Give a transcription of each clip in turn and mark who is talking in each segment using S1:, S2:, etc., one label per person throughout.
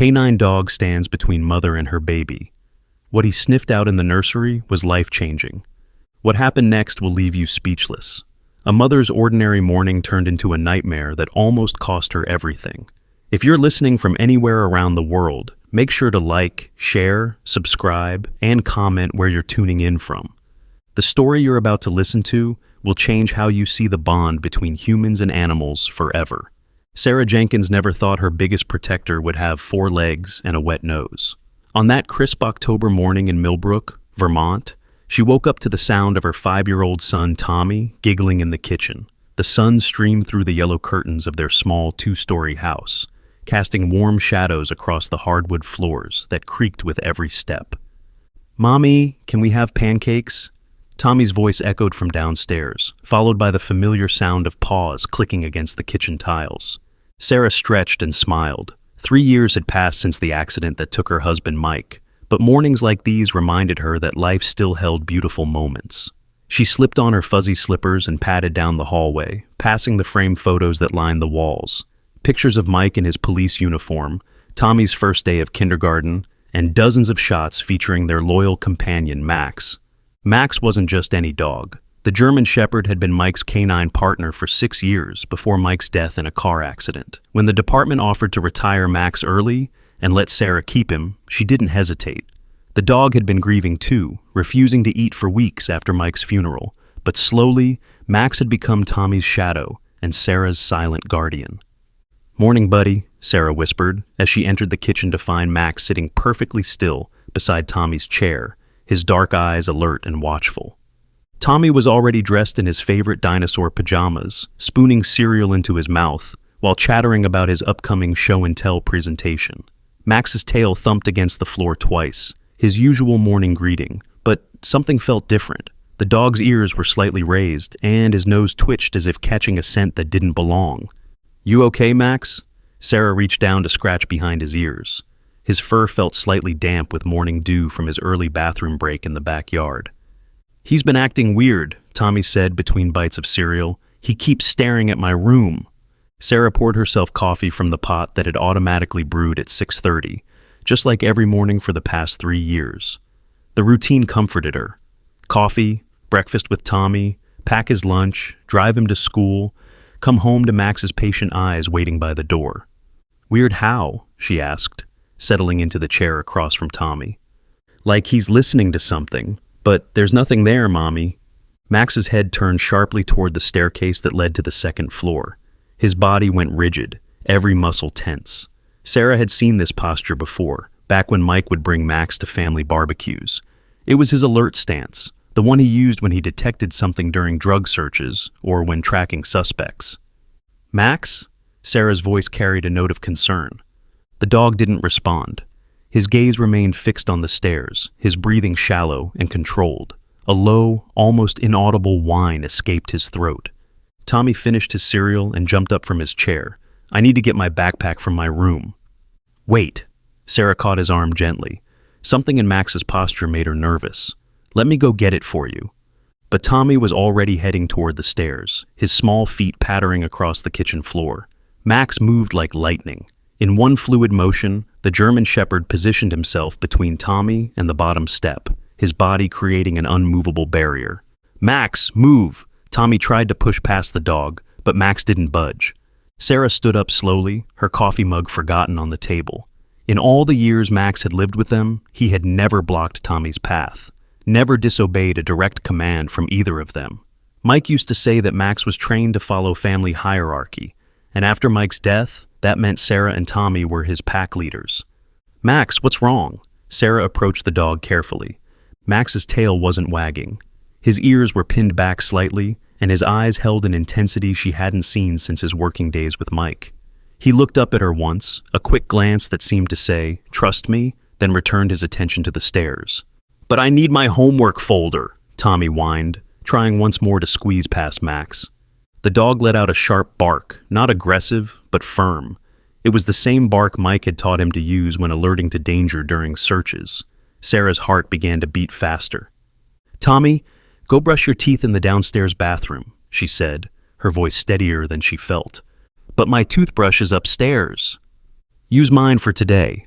S1: Canine dog stands between mother and her baby. What he sniffed out in the nursery was life-changing. What happened next will leave you speechless. A mother's ordinary morning turned into a nightmare that almost cost her everything. If you're listening from anywhere around the world, make sure to like, share, subscribe, and comment where you're tuning in from. The story you're about to listen to will change how you see the bond between humans and animals forever. Sarah Jenkins never thought her biggest protector would have 4 legs and a wet nose. On that crisp October morning in Millbrook, Vermont, she woke up to the sound of her 5-year-old son Tommy giggling in the kitchen. The sun streamed through the yellow curtains of their small 2-story house, casting warm shadows across the hardwood floors that creaked with every step. "Mommy, can we have pancakes?" Tommy's voice echoed from downstairs, followed by the familiar sound of paws clicking against the kitchen tiles. Sarah stretched and smiled. 3 years had passed since the accident that took her husband Mike, but mornings like these reminded her that life still held beautiful moments. She slipped on her fuzzy slippers and padded down the hallway, passing the framed photos that lined the walls. Pictures of Mike in his police uniform, Tommy's first day of kindergarten, and dozens of shots featuring their loyal companion Max. Max wasn't just any dog. The German Shepherd had been Mike's canine partner for 6 years before Mike's death in a car accident. When the department offered to retire Max early and let Sarah keep him, she didn't hesitate. The dog had been grieving too, refusing to eat for weeks after Mike's funeral, but slowly, Max had become Tommy's shadow and Sarah's silent guardian. "Morning, buddy," Sarah whispered as she entered the kitchen to find Max sitting perfectly still beside Tommy's chair, his dark eyes alert and watchful. Tommy was already dressed in his favorite dinosaur pajamas, spooning cereal into his mouth while chattering about his upcoming show-and-tell presentation. Max's tail thumped against the floor twice, his usual morning greeting, but something felt different. The dog's ears were slightly raised, and his nose twitched as if catching a scent that didn't belong. "You okay, Max?" Sarah reached down to scratch behind his ears. His fur felt slightly damp with morning dew from his early bathroom break in the backyard. "He's been acting weird," Tommy said between bites of cereal. "He keeps staring at my room." Sarah poured herself coffee from the pot that had automatically brewed at 6:30, just like every morning for the past 3 years. The routine comforted her. Coffee, breakfast with Tommy, pack his lunch, drive him to school, come home to Max's patient eyes waiting by the door. "Weird how?" she asked, settling into the chair across from Tommy. "Like he's listening to something, but there's nothing there, Mommy." Max's head turned sharply toward the staircase that led to the second floor. His body went rigid, every muscle tense. Sarah had seen this posture before, back when Mike would bring Max to family barbecues. It was his alert stance, the one he used when he detected something during drug searches or when tracking suspects. "Max?" Sarah's voice carried a note of concern. The dog didn't respond. His gaze remained fixed on the stairs, his breathing shallow and controlled. A low, almost inaudible whine escaped his throat. Tommy finished his cereal and jumped up from his chair. "I need to get my backpack from my room." "Wait." Sarah caught his arm gently. Something in Max's posture made her nervous. "Let me go get it for you." But Tommy was already heading toward the stairs, his small feet pattering across the kitchen floor. Max moved like lightning. In one fluid motion, the German Shepherd positioned himself between Tommy and the bottom step, his body creating an unmovable barrier. "Max, move!" Tommy tried to push past the dog, but Max didn't budge. Sarah stood up slowly, her coffee mug forgotten on the table. In all the years Max had lived with them, he had never blocked Tommy's path, never disobeyed a direct command from either of them. Mike used to say that Max was trained to follow family hierarchy, and after Mike's death, that meant Sarah and Tommy were his pack leaders. "Max, what's wrong?" Sarah approached the dog carefully. Max's tail wasn't wagging. His ears were pinned back slightly, and his eyes held an intensity she hadn't seen since his working days with Mike. He looked up at her once, a quick glance that seemed to say, "Trust me," then returned his attention to the stairs. "But I need my homework folder," Tommy whined, trying once more to squeeze past Max. The dog let out a sharp bark, not aggressive, but firm. It was the same bark Mike had taught him to use when alerting to danger during searches. Sarah's heart began to beat faster. "Tommy, go brush your teeth in the downstairs bathroom," she said, her voice steadier than she felt. "But my toothbrush is upstairs." "Use mine for today,"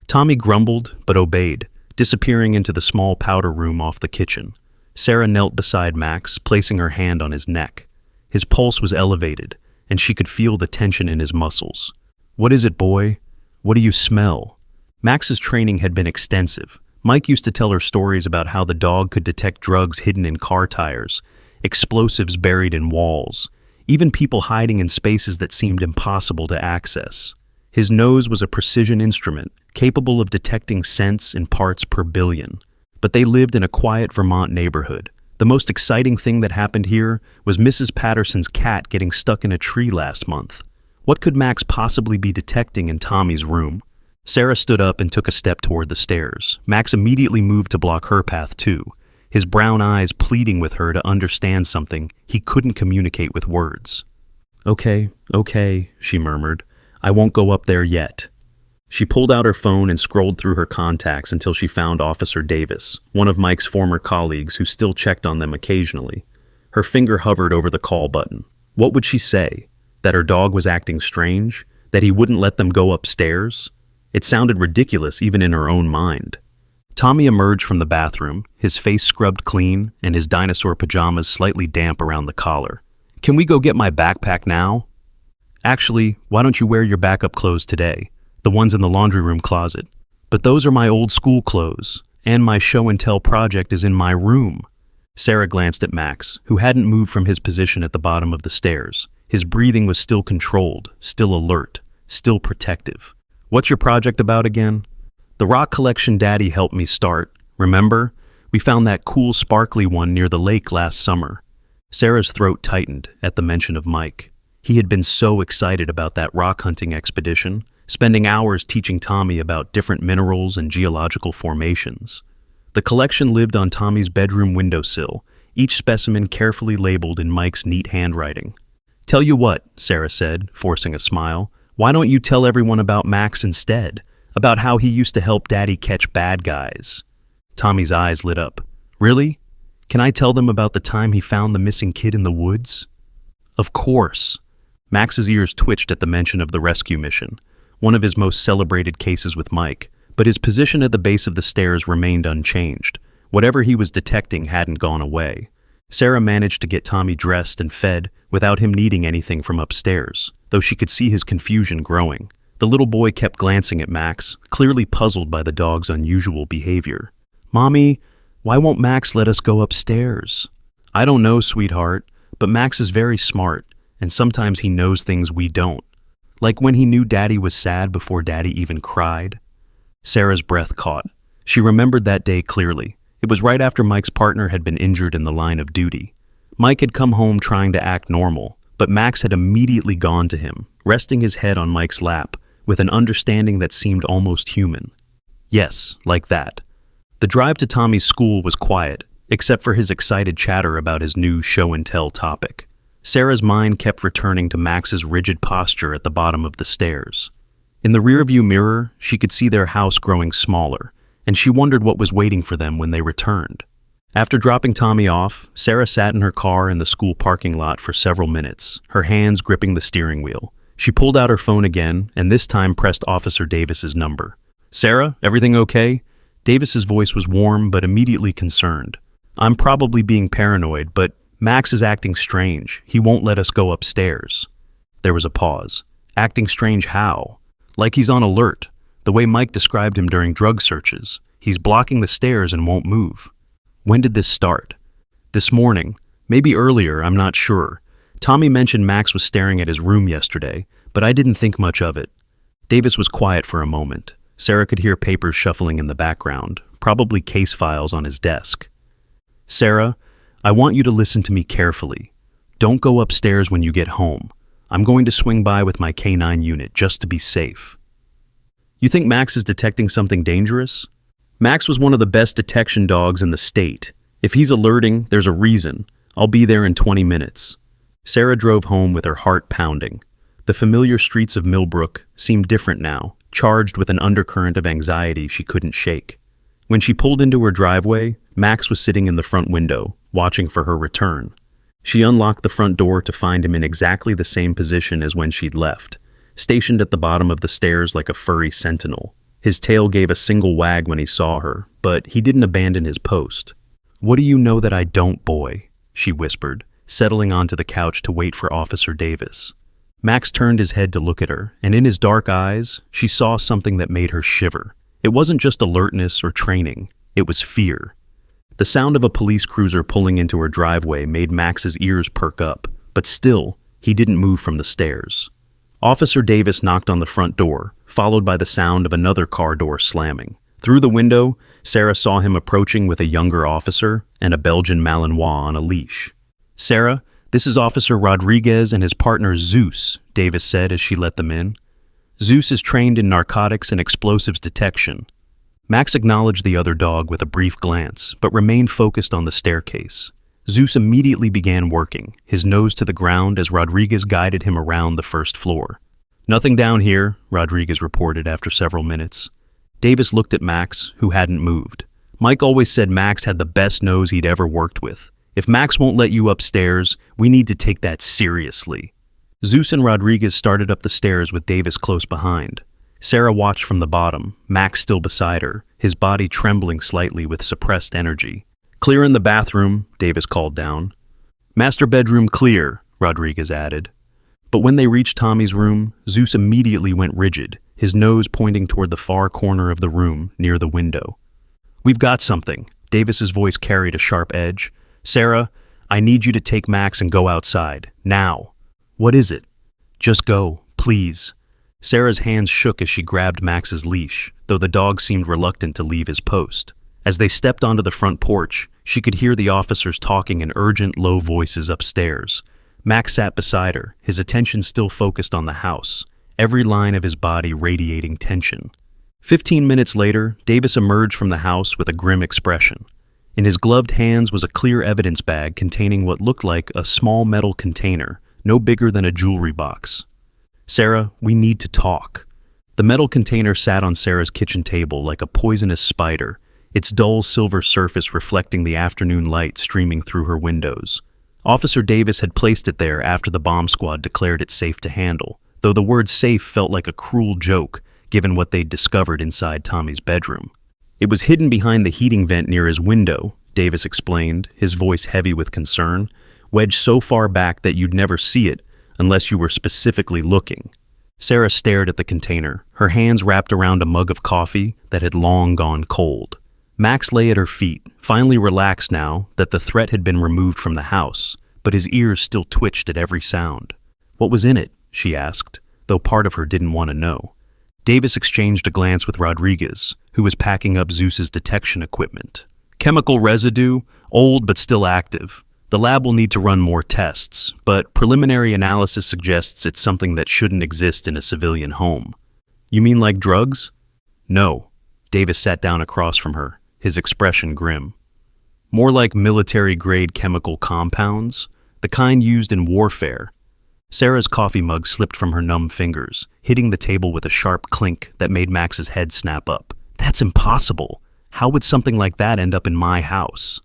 S1: Tommy grumbled, but obeyed, disappearing into the small powder room off the kitchen. Sarah knelt beside Max, placing her hand on his neck. His pulse was elevated, and she could feel the tension in his muscles. "What is it, boy? What do you smell?" Max's training had been extensive. Mike used to tell her stories about how the dog could detect drugs hidden in car tires, explosives buried in walls, even people hiding in spaces that seemed impossible to access. His nose was a precision instrument, capable of detecting scents in parts per billion. But they lived in a quiet Vermont neighborhood. The most exciting thing that happened here was Mrs. Patterson's cat getting stuck in a tree last month. What could Max possibly be detecting in Tommy's room? Sarah stood up and took a step toward the stairs. Max immediately moved to block her path too, his brown eyes pleading with her to understand something he couldn't communicate with words. Okay, she murmured. "I won't go up there yet." She pulled out her phone and scrolled through her contacts until she found Officer Davis, one of Mike's former colleagues who still checked on them occasionally. Her finger hovered over the call button. What would she say? That her dog was acting strange? That he wouldn't let them go upstairs? It sounded ridiculous even in her own mind. Tommy emerged from the bathroom, his face scrubbed clean and his dinosaur pajamas slightly damp around the collar. "Can we go get my backpack now?" "Actually, why don't you wear your backup clothes today? The ones in the laundry room closet." "But those are my old school clothes, and my show and tell project is in my room." Sarah glanced at Max, who hadn't moved from his position at the bottom of the stairs. His breathing was still controlled, still alert, still protective. "What's your project about again?" "The rock collection Daddy helped me start. Remember? We found that cool sparkly one near the lake last summer." Sarah's throat tightened at the mention of Mike. He had been so excited about that rock hunting expedition, spending hours teaching Tommy about different minerals and geological formations. The collection lived on Tommy's bedroom windowsill, each specimen carefully labeled in Mike's neat handwriting. "Tell you what," Sarah said, forcing a smile, "why don't you tell everyone about Max instead? About how he used to help Daddy catch bad guys?" Tommy's eyes lit up. "Really? Can I tell them about the time he found the missing kid in the woods?" "Of course." Max's ears twitched at the mention of the rescue mission, one of his most celebrated cases with Mike, but his position at the base of the stairs remained unchanged. Whatever he was detecting hadn't gone away. Sarah managed to get Tommy dressed and fed without him needing anything from upstairs, though she could see his confusion growing. The little boy kept glancing at Max, clearly puzzled by the dog's unusual behavior. "Mommy, why won't Max let us go upstairs?" "I don't know, sweetheart, but Max is very smart, and sometimes he knows things we don't. Like when he knew Daddy was sad before Daddy even cried." Sarah's breath caught. She remembered that day clearly. It was right after Mike's partner had been injured in the line of duty. Mike had come home trying to act normal, but Max had immediately gone to him, resting his head on Mike's lap, with an understanding that seemed almost human. Yes, like that. The drive to Tommy's school was quiet, except for his excited chatter about his new show-and-tell topic. Sarah's mind kept returning to Max's rigid posture at the bottom of the stairs. In the rearview mirror, she could see their house growing smaller, and she wondered what was waiting for them when they returned. After dropping Tommy off, Sarah sat in her car in the school parking lot for several minutes, her hands gripping the steering wheel. She pulled out her phone again, and this time pressed Officer Davis's number. "Sarah, everything okay?" Davis's voice was warm but immediately concerned. "I'm probably being paranoid, but Max is acting strange. He won't let us go upstairs." There was a pause. "Acting strange how?" "Like he's on alert, the way Mike described him during drug searches. He's blocking the stairs and won't move." "When did this start?" "This morning. Maybe earlier, I'm not sure. Tommy mentioned Max was staring at his room yesterday, but I didn't think much of it." Davis was quiet for a moment. Sarah could hear papers shuffling in the background, probably case files on his desk. "Sarah, I want you to listen to me carefully. Don't go upstairs when you get home. I'm going to swing by with my K9 unit just to be safe." "You think Max is detecting something dangerous?" "Max was one of the best detection dogs in the state. If he's alerting, there's a reason. I'll be there in 20 minutes. Sarah drove home with her heart pounding. The familiar streets of Millbrook seemed different now, charged with an undercurrent of anxiety she couldn't shake. When she pulled into her driveway, Max was sitting in the front window, watching for her return. She unlocked the front door to find him in exactly the same position as when she'd left, stationed at the bottom of the stairs like a furry sentinel. His tail gave a single wag when he saw her, but he didn't abandon his post. "What do you know that I don't, boy?" she whispered, settling onto the couch to wait for Officer Davis. Max turned his head to look at her, and in his dark eyes, she saw something that made her shiver. It wasn't just alertness or training, it was fear. The sound of a police cruiser pulling into her driveway made Max's ears perk up, but still, he didn't move from the stairs. Officer Davis knocked on the front door, followed by the sound of another car door slamming. Through the window, Sarah saw him approaching with a younger officer and a Belgian Malinois on a leash. "Sarah, this is Officer Rodriguez and his partner Zeus," Davis said as she let them in. "Zeus is trained in narcotics and explosives detection." Max acknowledged the other dog with a brief glance, but remained focused on the staircase. Zeus immediately began working, his nose to the ground as Rodriguez guided him around the first floor. "Nothing down here," Rodriguez reported after several minutes. Davis looked at Max, who hadn't moved. Mike always said Max had the best nose he'd ever worked with. If Max won't let you upstairs, we need to take that seriously. Zeus and Rodriguez started up the stairs with Davis close behind. Sarah watched from the bottom, Max still beside her, his body trembling slightly with suppressed energy. "Clear in the bathroom," Davis called down. "Master bedroom clear," Rodriguez added. But when they reached Tommy's room, Zeus immediately went rigid, his nose pointing toward the far corner of the room near the window. "We've got something." Davis's voice carried a sharp edge. "Sarah, I need you to take Max and go outside, now." "What is it?" "Just go, please." Sarah's hands shook as she grabbed Max's leash, though the dog seemed reluctant to leave his post. As they stepped onto the front porch, she could hear the officers talking in urgent, low voices upstairs. Max sat beside her, his attention still focused on the house, every line of his body radiating tension. 15 minutes later, Davis emerged from the house with a grim expression. In his gloved hands was a clear evidence bag containing what looked like a small metal container, no bigger than a jewelry box. "Sarah, we need to talk." The metal container sat on Sarah's kitchen table like a poisonous spider, its dull silver surface reflecting the afternoon light streaming through her windows. Officer Davis had placed it there after the bomb squad declared it safe to handle, though the word safe felt like a cruel joke given what they'd discovered inside Tommy's bedroom. "It was hidden behind the heating vent near his window," Davis explained, his voice heavy with concern, "wedged so far back that you'd never see it unless you were specifically looking." Sarah stared at the container, her hands wrapped around a mug of coffee that had long gone cold. Max lay at her feet, finally relaxed now that the threat had been removed from the house, but his ears still twitched at every sound. "What was in it?" she asked, though part of her didn't want to know. Davis exchanged a glance with Rodriguez, who was packing up Zeus's detection equipment. "Chemical residue, old but still active. The lab will need to run more tests, but preliminary analysis suggests it's something that shouldn't exist in a civilian home." "You mean like drugs?" "No." Davis sat down across from her, his expression grim. "More like military-grade chemical compounds, the kind used in warfare." Sarah's coffee mug slipped from her numb fingers, hitting the table with a sharp clink that made Max's head snap up. "That's impossible. How would something like that end up in my house?"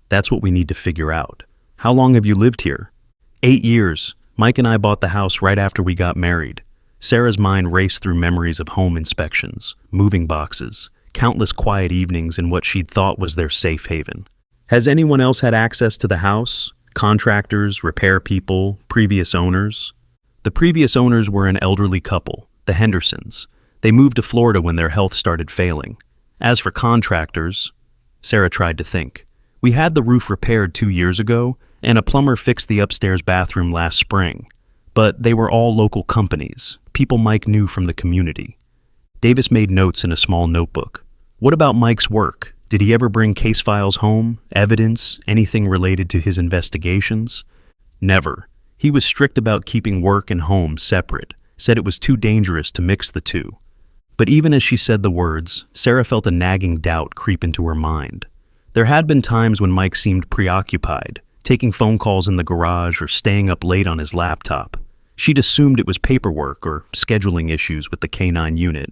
S1: "That's what we need to figure out. How long have you lived here?" 8 years. Mike and I bought the house right after we got married." Sarah's mind raced through memories of home inspections, moving boxes, countless quiet evenings in what she'd thought was their safe haven. "Has anyone else had access to the house? Contractors, repair people, previous owners?" The previous owners were an elderly couple, the Hendersons. They moved to Florida when their health started failing. As for contractors, Sarah tried to think. "We had the roof repaired 2 years ago, and a plumber fixed the upstairs bathroom last spring. But they were all local companies, people Mike knew from the community." Davis made notes in a small notebook. "What about Mike's work? Did he ever bring case files home, evidence, anything related to his investigations?" "Never. He was strict about keeping work and home separate, said it was too dangerous to mix the two." But even as she said the words, Sarah felt a nagging doubt creep into her mind. There had been times when Mike seemed preoccupied, taking phone calls in the garage or staying up late on his laptop. She'd assumed it was paperwork or scheduling issues with the K-9 unit.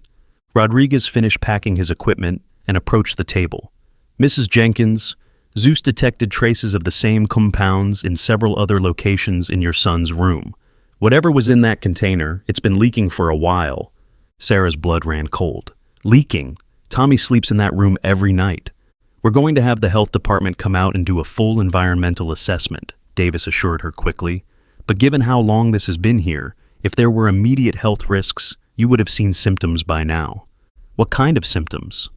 S1: Rodriguez finished packing his equipment and approached the table. "Mrs. Jenkins, Zeus detected traces of the same compounds in several other locations in your son's room. Whatever was in that container, it's been leaking for a while." Sarah's blood ran cold. Leaking. Tommy sleeps in that room every night. We're going to have the health department come out and do a full environmental assessment, Davis assured her quickly. But given how long this has been here, if there were immediate health risks, you would have seen symptoms by now. What kind of symptoms?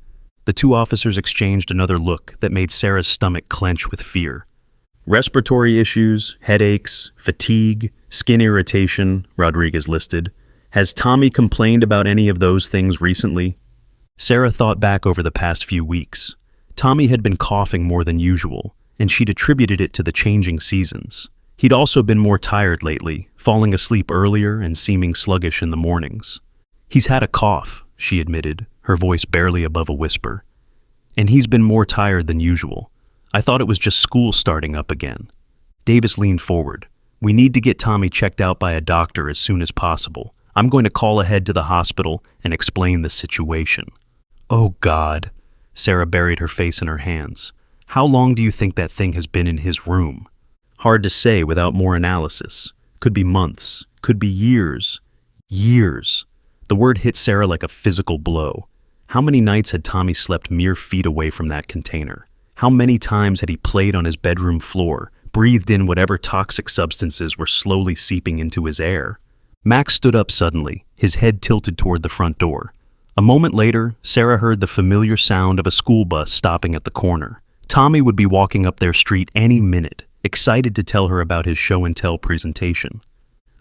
S1: The two officers exchanged another look that made Sarah's stomach clench with fear. Respiratory issues, headaches, fatigue, skin irritation, Rodriguez listed. Has Tommy complained about any of those things recently? Sarah thought back over the past few weeks. Tommy had been coughing more than usual, and she'd attributed it to the changing seasons. He'd also been more tired lately, falling asleep earlier and seeming sluggish in the mornings. He's had a cough, she admitted, her voice barely above a whisper. And he's been more tired than usual. I thought it was just school starting up again. Davis leaned forward. We need to get Tommy checked out by a doctor as soon as possible. I'm going to call ahead to the hospital and explain the situation. Oh, God. Sarah buried her face in her hands. How long do you think that thing has been in his room? Hard to say without more analysis. Could be months. Could be years. Years. The word hit Sarah like a physical blow. How many nights had Tommy slept mere feet away from that container? How many times had he played on his bedroom floor, breathed in whatever toxic substances were slowly seeping into his air? Max stood up suddenly, his head tilted toward the front door. A moment later, Sarah heard the familiar sound of a school bus stopping at the corner. Tommy would be walking up their street any minute, excited to tell her about his show-and-tell presentation.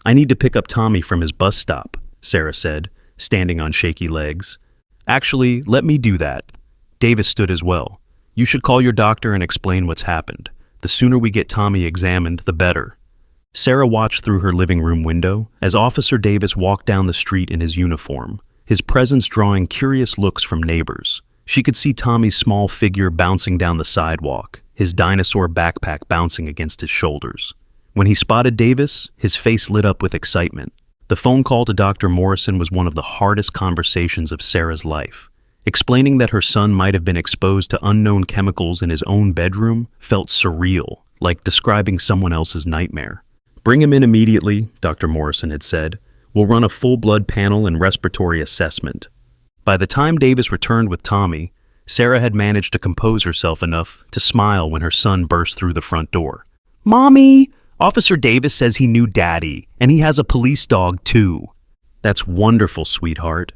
S1: I need to pick up Tommy from his bus stop, Sarah said, standing on shaky legs. Actually, let me do that. Davis stood as well. You should call your doctor and explain what's happened. The sooner we get Tommy examined, the better. Sarah watched through her living room window as Officer Davis walked down the street in his uniform, his presence drawing curious looks from neighbors. She could see Tommy's small figure bouncing down the sidewalk, his dinosaur backpack bouncing against his shoulders. When he spotted Davis, his face lit up with excitement. The phone call to Dr. Morrison was one of the hardest conversations of Sarah's life. Explaining that her son might have been exposed to unknown chemicals in his own bedroom felt surreal, like describing someone else's nightmare. Bring him in immediately, Dr. Morrison had said. We'll run a full blood panel and respiratory assessment. By the time Davis returned with Tommy, Sarah had managed to compose herself enough to smile when her son burst through the front door. Mommy! Officer Davis says he knew Daddy, and he has a police dog too. That's wonderful, sweetheart.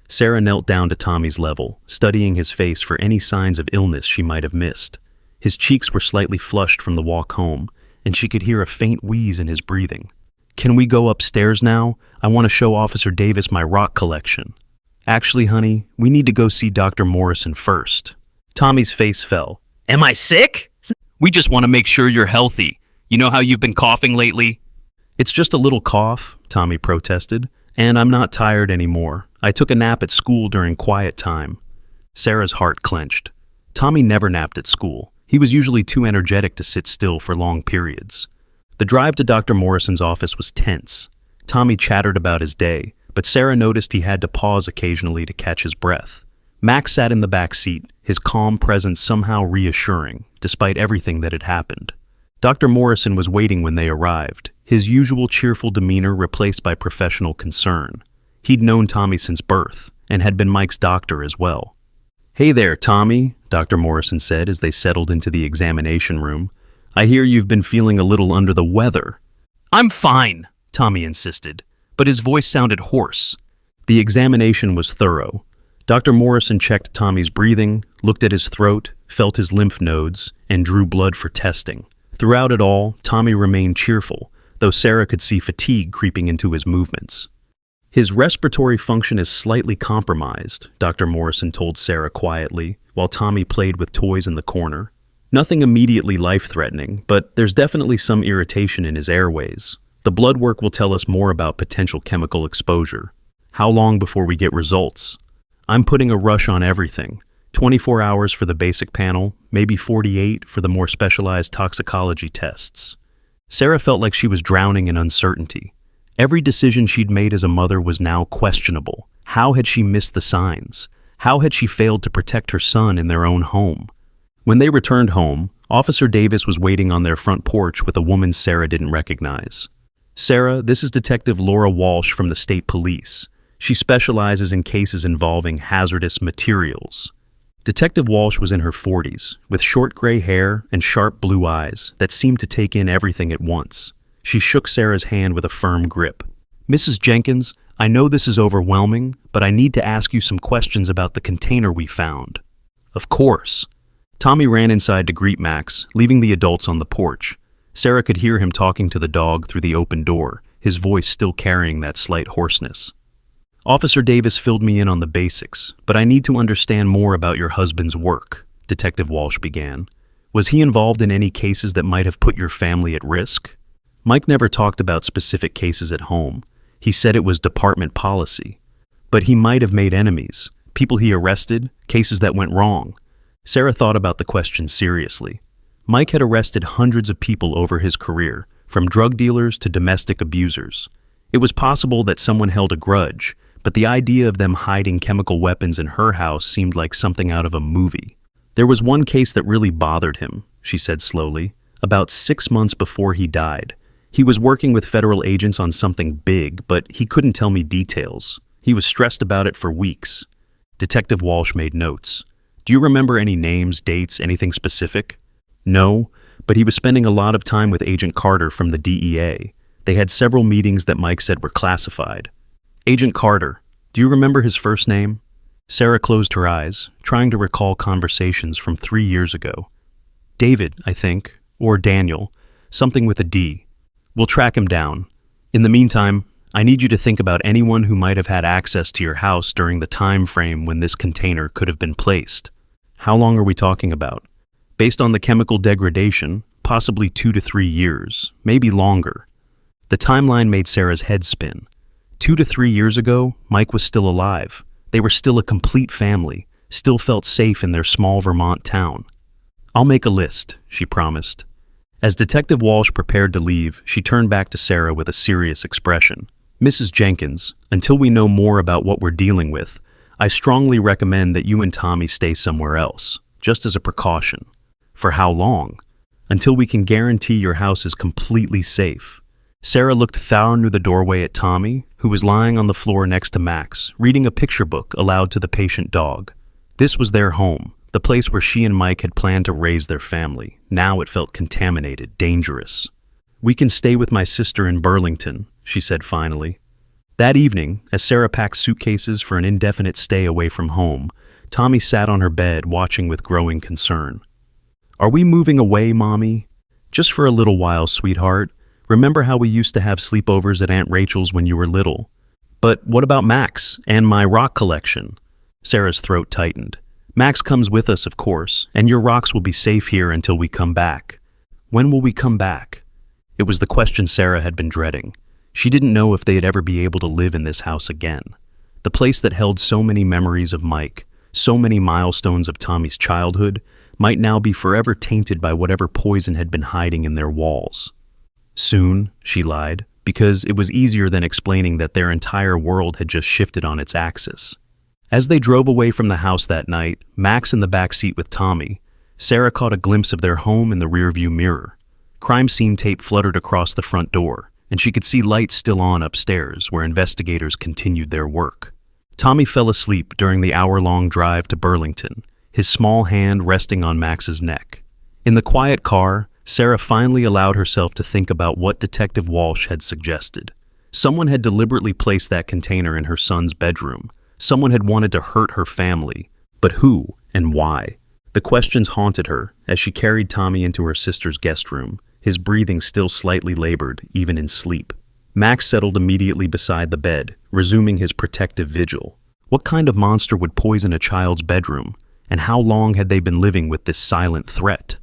S1: Sarah knelt down to Tommy's level, studying his face for any signs of illness she might have missed. His cheeks were slightly flushed from the walk home, and she could hear a faint wheeze in his breathing. Can we go upstairs now? I want to show Officer Davis my rock collection. Actually, honey, we need to go see Dr. Morrison first. Tommy's face fell. Am I sick? We just want to make sure you're healthy. You know how you've been coughing lately? It's just a little cough, Tommy protested, and I'm not tired anymore. I took a nap at school during quiet time. Sarah's heart clenched. Tommy never napped at school. He was usually too energetic to sit still for long periods. The drive to Dr. Morrison's office was tense. Tommy chattered about his day, but Sarah noticed he had to pause occasionally to catch his breath. Max sat in the back seat, his calm presence somehow reassuring, despite everything that had happened. Dr. Morrison was waiting when they arrived, his usual cheerful demeanor replaced by professional concern. He'd known Tommy since birth, and had been Mike's doctor as well. Hey there, Tommy, Dr. Morrison said as they settled into the examination room. I hear you've been feeling a little under the weather. I'm fine, Tommy insisted, but his voice sounded hoarse. The examination was thorough. Dr. Morrison checked Tommy's breathing, looked at his throat, felt his lymph nodes, and drew blood for testing. Throughout it all, Tommy remained cheerful, though Sarah could see fatigue creeping into his movements. His respiratory function is slightly compromised, Dr. Morrison told Sarah quietly, while Tommy played with toys in the corner. Nothing immediately life-threatening, but there's definitely some irritation in his airways. The blood work will tell us more about potential chemical exposure. How long before we get results? I'm putting a rush on everything. 24 hours for the basic panel, maybe 48 for the more specialized toxicology tests. Sarah felt like she was drowning in uncertainty. Every decision she'd made as a mother was now questionable. How had she missed the signs? How had she failed to protect her son in their own home? When they returned home, Officer Davis was waiting on their front porch with a woman Sarah didn't recognize. Sarah, this is Detective Laura Walsh from the State Police. She specializes in cases involving hazardous materials. Detective Walsh was in her 40s, with short gray hair and sharp blue eyes that seemed to take in everything at once. She shook Sarah's hand with a firm grip. "Mrs. Jenkins, I know this is overwhelming, but I need to ask you some questions about the container we found." "Of course." Tommy ran inside to greet Max, leaving the adults on the porch. Sarah could hear him talking to the dog through the open door, his voice still carrying that slight hoarseness. "Officer Davis filled me in on the basics, but I need to understand more about your husband's work," Detective Walsh began. "Was he involved in any cases that might have put your family at risk?" Mike never talked about specific cases at home. He said it was department policy. But he might have made enemies, people he arrested, cases that went wrong. Sarah thought about the question seriously. Mike had arrested hundreds of people over his career, from drug dealers to domestic abusers. It was possible that someone held a grudge, but the idea of them hiding chemical weapons in her house seemed like something out of a movie. "There was one case that really bothered him," she said slowly. "About 6 months before he died. He was working with federal agents on something big, but he couldn't tell me details. He was stressed about it for weeks." Detective Walsh made notes. "Do you remember any names, dates, anything specific?" "No, but he was spending a lot of time with Agent Carter from the DEA. They had several meetings that Mike said were classified." "Agent Carter, do you remember his first name?" Sarah closed her eyes, trying to recall conversations from 3 years ago. "David, I think, or Daniel, something with a D. We'll track him down. In the meantime, I need you to think about anyone who might have had access to your house during the time frame when this container could have been placed." "How long are we talking about?" "Based on the chemical degradation, possibly 2 to 3 years, maybe longer." The timeline made Sarah's head spin. 2 to 3 years ago, Mike was still alive. They were still a complete family, still felt safe in their small Vermont town. "I'll make a list," she promised. As Detective Walsh prepared to leave, she turned back to Sarah with a serious expression. "Mrs. Jenkins, until we know more about what we're dealing with, I strongly recommend that you and Tommy stay somewhere else, just as a precaution." "For how long?" "Until we can guarantee your house is completely safe." Sarah looked through the doorway at Tommy, who was lying on the floor next to Max, reading a picture book aloud to the patient dog. This was their home, the place where she and Mike had planned to raise their family. Now it felt contaminated, dangerous. "We can stay with my sister in Burlington," she said finally. That evening, as Sarah packed suitcases for an indefinite stay away from home, Tommy sat on her bed watching with growing concern. "Are we moving away, Mommy?" "Just for a little while, sweetheart. Remember how we used to have sleepovers at Aunt Rachel's when you were little?" "But what about Max and my rock collection?" Sarah's throat tightened. "Max comes with us, of course, and your rocks will be safe here until we come back." "When will we come back?" It was the question Sarah had been dreading. She didn't know if they'd ever be able to live in this house again. The place that held so many memories of Mike, so many milestones of Tommy's childhood, might now be forever tainted by whatever poison had been hiding in their walls. "Soon," she lied, because it was easier than explaining that their entire world had just shifted on its axis. As they drove away from the house that night, Max in the back seat with Tommy, Sarah caught a glimpse of their home in the rearview mirror. Crime scene tape fluttered across the front door, and she could see lights still on upstairs where investigators continued their work. Tommy fell asleep during the hour-long drive to Burlington, his small hand resting on Max's neck. In the quiet car, Sarah finally allowed herself to think about what Detective Walsh had suggested. Someone had deliberately placed that container in her son's bedroom. Someone had wanted to hurt her family. But who and why? The questions haunted her as she carried Tommy into her sister's guest room, his breathing still slightly labored, even in sleep. Max settled immediately beside the bed, resuming his protective vigil. What kind of monster would poison a child's bedroom? And how long had they been living with this silent threat?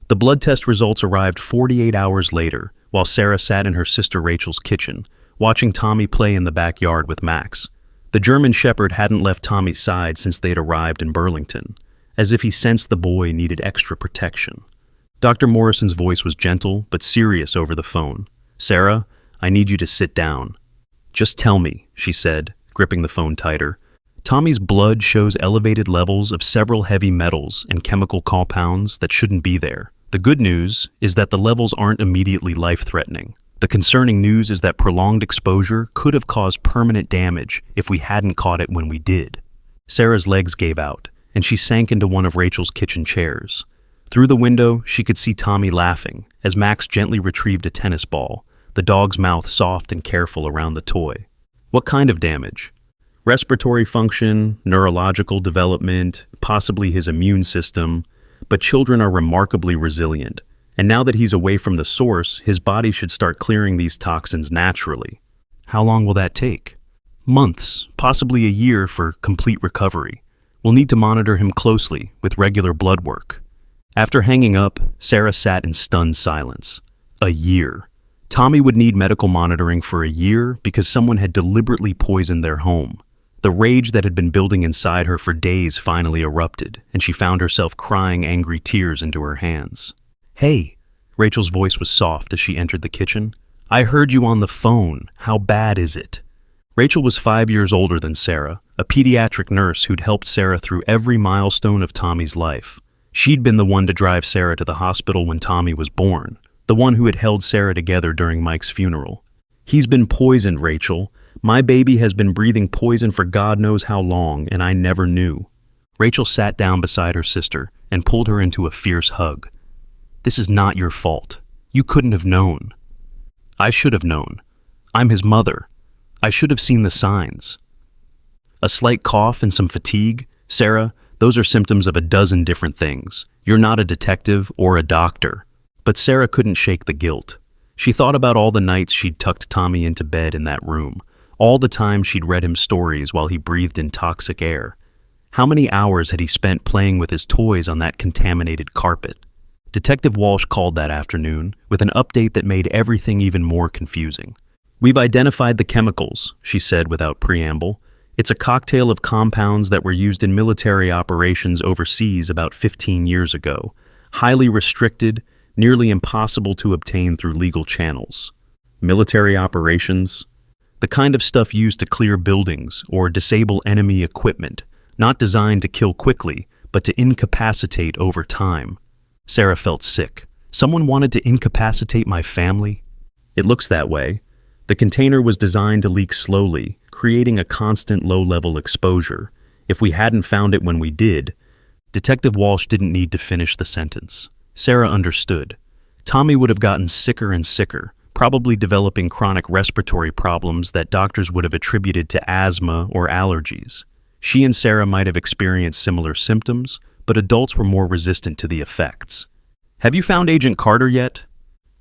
S1: The blood test results arrived 48 hours later, while Sarah sat in her sister Rachel's kitchen, watching Tommy play in the backyard with Max. The German Shepherd hadn't left Tommy's side since they'd arrived in Burlington, as if he sensed the boy needed extra protection. Dr. Morrison's voice was gentle but serious over the phone. "Sarah, I need you to sit down." "Just tell me," she said, gripping the phone tighter. "Tommy's blood shows elevated levels of several heavy metals and chemical compounds that shouldn't be there. The good news is that the levels aren't immediately life-threatening. The concerning news is that prolonged exposure could have caused permanent damage if we hadn't caught it when we did. Sarah's legs gave out, and she sank into one of Rachel's kitchen chairs. Through the window, she could see Tommy laughing as Max gently retrieved a tennis ball, the dog's mouth soft and careful around the toy. What kind of damage? Respiratory function, neurological development, possibly his immune system, but children are remarkably resilient, and now that he's away from the source, his body should start clearing these toxins naturally. How long will that take? Months, possibly a year for complete recovery. We'll need to monitor him closely with regular blood work. After hanging up, Sarah sat in stunned silence. A year. Tommy would need medical monitoring for a year because someone had deliberately poisoned their home. The rage that had been building inside her for days finally erupted, and she found herself crying angry tears into her hands. "Hey," Rachel's voice was soft as she entered the kitchen. "I heard you on the phone. How bad is it?" Rachel was 5 years older than Sarah, a pediatric nurse who'd helped Sarah through every milestone of Tommy's life. She'd been the one to drive Sarah to the hospital when Tommy was born, the one who had held Sarah together during Mike's funeral. "He's been poisoned, Rachel. My baby has been breathing poison for God knows how long, and I never knew." Rachel sat down beside her sister and pulled her into a fierce hug. "This is not your fault. You couldn't have known." "I should have known. I'm his mother. I should have seen the signs." A slight cough and some fatigue. "Sarah, those are symptoms of a dozen different things. You're not a detective or a doctor." But Sarah couldn't shake the guilt. She thought about all the nights she'd tucked Tommy into bed in that room, all the time she'd read him stories while he breathed in toxic air. How many hours had he spent playing with his toys on that contaminated carpet? Detective Walsh called that afternoon with an update that made everything even more confusing. "We've identified the chemicals," she said without preamble. "It's a cocktail of compounds that were used in military operations overseas about 15 years ago, highly restricted, nearly impossible to obtain through legal channels." Military operations? The kind of stuff used to clear buildings or disable enemy equipment, not designed to kill quickly, but to incapacitate over time. Sarah felt sick. Someone wanted to incapacitate my family? It looks that way. The container was designed to leak slowly, creating a constant low-level exposure. If we hadn't found it when we did, Detective Walsh didn't need to finish the sentence. Sarah understood. Tommy would have gotten sicker and sicker, probably developing chronic respiratory problems that doctors would have attributed to asthma or allergies. She and Sarah might have experienced similar symptoms, but adults were more resistant to the effects. "Have you found Agent Carter yet?"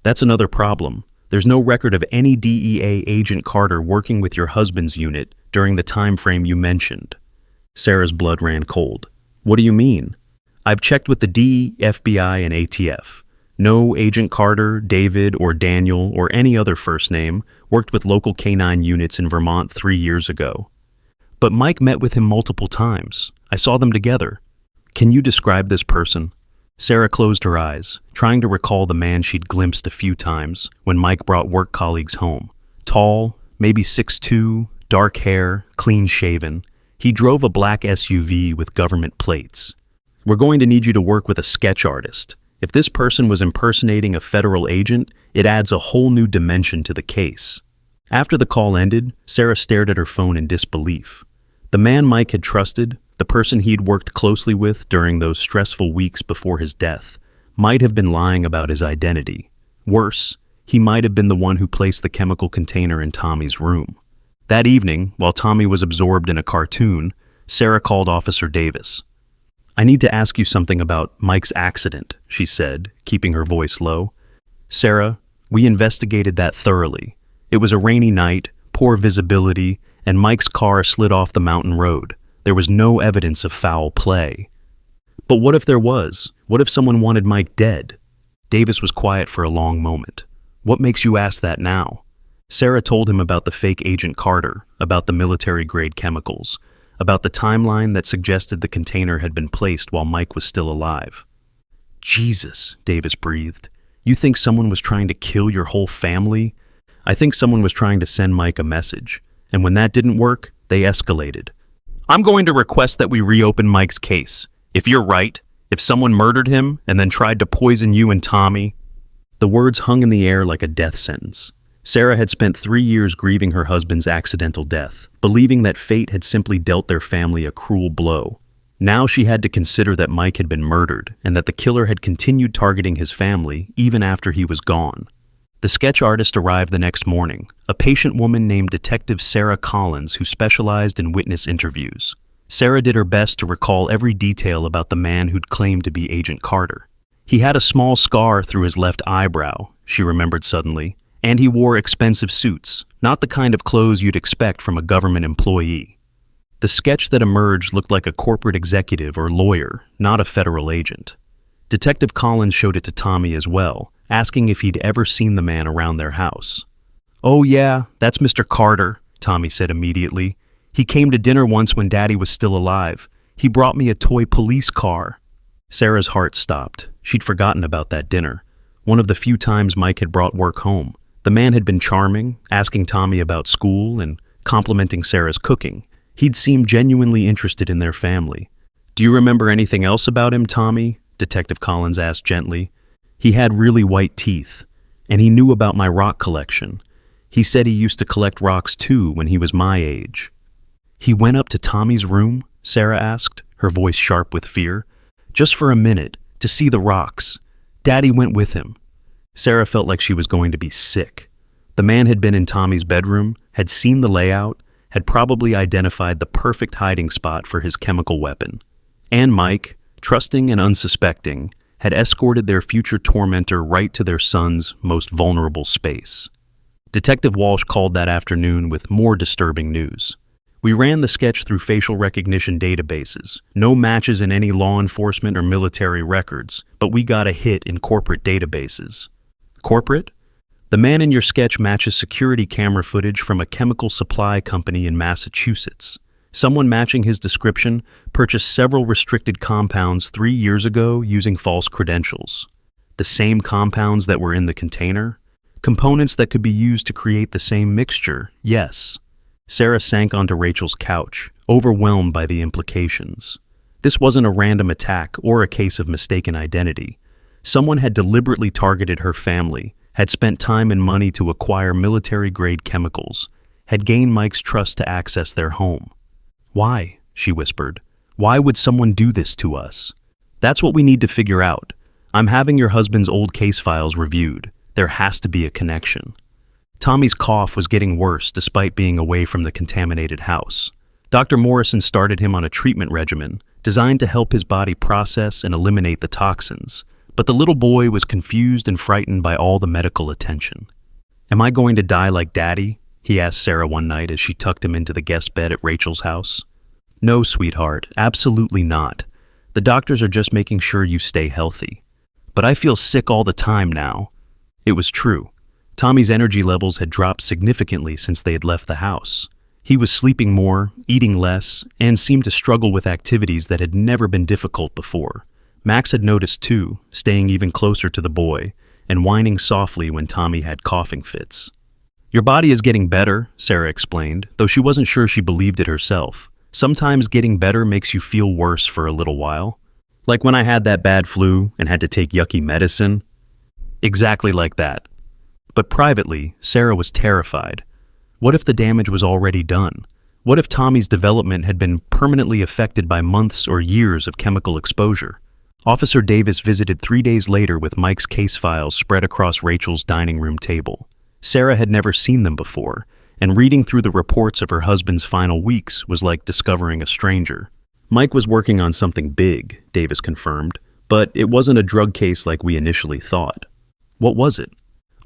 S1: "That's another problem. There's no record of any DEA Agent Carter working with your husband's unit during the time frame you mentioned." Sarah's blood ran cold. "What do you mean?" "I've checked with the DE, FBI, and ATF. No Agent Carter, David, or Daniel, or any other first name worked with local K-9 units in Vermont 3 years ago. But Mike met with him multiple times. I saw them together. Can you describe this person?" Sarah closed her eyes, trying to recall the man she'd glimpsed a few times when Mike brought work colleagues home. Tall, maybe 6'2", dark hair, clean-shaven. He drove a black SUV with government plates. "We're going to need you to work with a sketch artist. If this person was impersonating a federal agent, it adds a whole new dimension to the case." After the call ended, Sarah stared at her phone in disbelief. The man Mike had trusted, the person he'd worked closely with during those stressful weeks before his death, might have been lying about his identity. Worse, he might have been the one who placed the chemical container in Tommy's room. That evening, while Tommy was absorbed in a cartoon, Sarah called Officer Davis. "I need to ask you something about Mike's accident," she said, keeping her voice low. "Sarah, we investigated that thoroughly. It was a rainy night, poor visibility, and Mike's car slid off the mountain road. There was no evidence of foul play." "But what if there was? What if someone wanted Mike dead?" Davis was quiet for a long moment. "What makes you ask that now?" Sarah told him about the fake Agent Carter, about the military-grade chemicals, about the timeline that suggested the container had been placed while Mike was still alive. "Jesus," Davis breathed. "You think someone was trying to kill your whole family?" "I think someone was trying to send Mike a message, and when that didn't work, they escalated. I'm going to request that we reopen Mike's case. If you're right, if someone murdered him and then tried to poison you and Tommy." The words hung in the air like a death sentence. Sarah had spent 3 years grieving her husband's accidental death, believing that fate had simply dealt their family a cruel blow. Now she had to consider that Mike had been murdered and that the killer had continued targeting his family even after he was gone. The sketch artist arrived the next morning, a patient woman named Detective Sarah Collins who specialized in witness interviews. Sarah did her best to recall every detail about the man who'd claimed to be Agent Carter. He had a small scar through his left eyebrow, she remembered suddenly, and he wore expensive suits, not the kind of clothes you'd expect from a government employee. The sketch that emerged looked like a corporate executive or lawyer, not a federal agent. Detective Collins showed it to Tommy as well, asking if he'd ever seen the man around their house. "Oh yeah, that's Mr. Carter," Tommy said immediately. "He came to dinner once when Daddy was still alive. He brought me a toy police car." Sarah's heart stopped. She'd forgotten about that dinner, one of the few times Mike had brought work home. The man had been charming, asking Tommy about school and complimenting Sarah's cooking. He'd seemed genuinely interested in their family. "Do you remember anything else about him, Tommy?" Detective Collins asked gently. "He had really white teeth, and he knew about my rock collection. He said he used to collect rocks too when he was my age." "He went up to Tommy's room?" Sarah asked, her voice sharp with fear. "Just for a minute, to see the rocks. Daddy went with him." Sarah felt like she was going to be sick. The man had been in Tommy's bedroom, had seen the layout, had probably identified the perfect hiding spot for his chemical weapon. And Mike, trusting and unsuspecting, had escorted their future tormentor right to their son's most vulnerable space. Detective Walsh called that afternoon with more disturbing news. "We ran the sketch through facial recognition databases. No matches in any law enforcement or military records, but we got a hit in corporate databases." "Corporate?" "The man in your sketch matches security camera footage from a chemical supply company in Massachusetts. Someone matching his description purchased several restricted compounds 3 years ago using false credentials. The same compounds that were in the container? Components that could be used to create the same mixture, yes." Sarah sank onto Rachel's couch, overwhelmed by the implications. This wasn't a random attack or a case of mistaken identity. Someone had deliberately targeted her family, had spent time and money to acquire military-grade chemicals, had gained Mike's trust to access their home. "Why?" she whispered. "Why would someone do this to us?" "That's what we need to figure out. I'm having your husband's old case files reviewed. There has to be a connection." Tommy's cough was getting worse despite being away from the contaminated house. Dr. Morrison started him on a treatment regimen designed to help his body process and eliminate the toxins, but the little boy was confused and frightened by all the medical attention. "Am I going to die like Daddy?" he asked Sarah one night as she tucked him into the guest bed at Rachel's house. "No, sweetheart, absolutely not. The doctors are just making sure you stay healthy. But I feel sick all the time now." It was true. Tommy's energy levels had dropped significantly since they had left the house. He was sleeping more, eating less, and seemed to struggle with activities that had never been difficult before. Max had noticed too, staying even closer to the boy, and whining softly when Tommy had coughing fits. "Your body is getting better," Sarah explained, though she wasn't sure she believed it herself. "Sometimes getting better makes you feel worse for a little while. Like when I had that bad flu and had to take yucky medicine." Exactly like that. But privately, Sarah was terrified. What if the damage was already done? What if Tommy's development had been permanently affected by months or years of chemical exposure? Officer Davis visited 3 days later with Mike's case files spread across Rachel's dining room table. Sarah had never seen them before, and reading through the reports of her husband's final weeks was like discovering a stranger. Mike was working on something big, Davis confirmed, but it wasn't a drug case like we initially thought. What was it?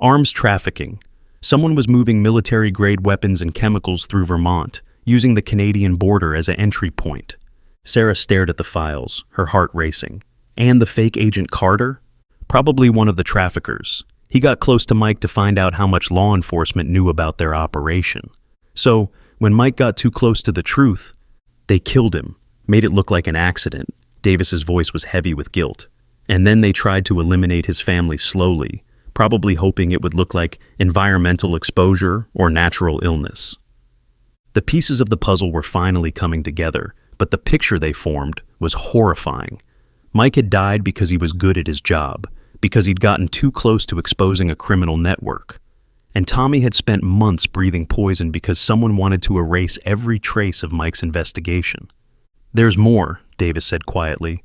S1: Arms trafficking. Someone was moving military-grade weapons and chemicals through Vermont, using the Canadian border as an entry point. Sarah stared at the files, her heart racing. And the fake Agent Carter? Probably one of the traffickers. He got close to Mike to find out how much law enforcement knew about their operation. So, when Mike got too close to the truth, they killed him, made it look like an accident. Davis's voice was heavy with guilt. And then they tried to eliminate his family slowly, probably hoping it would look like environmental exposure or natural illness. The pieces of the puzzle were finally coming together, but the picture they formed was horrifying. Mike had died because he was good at his job, because he'd gotten too close to exposing a criminal network. And Tommy had spent months breathing poison because someone wanted to erase every trace of Mike's investigation. "There's more," Davis said quietly.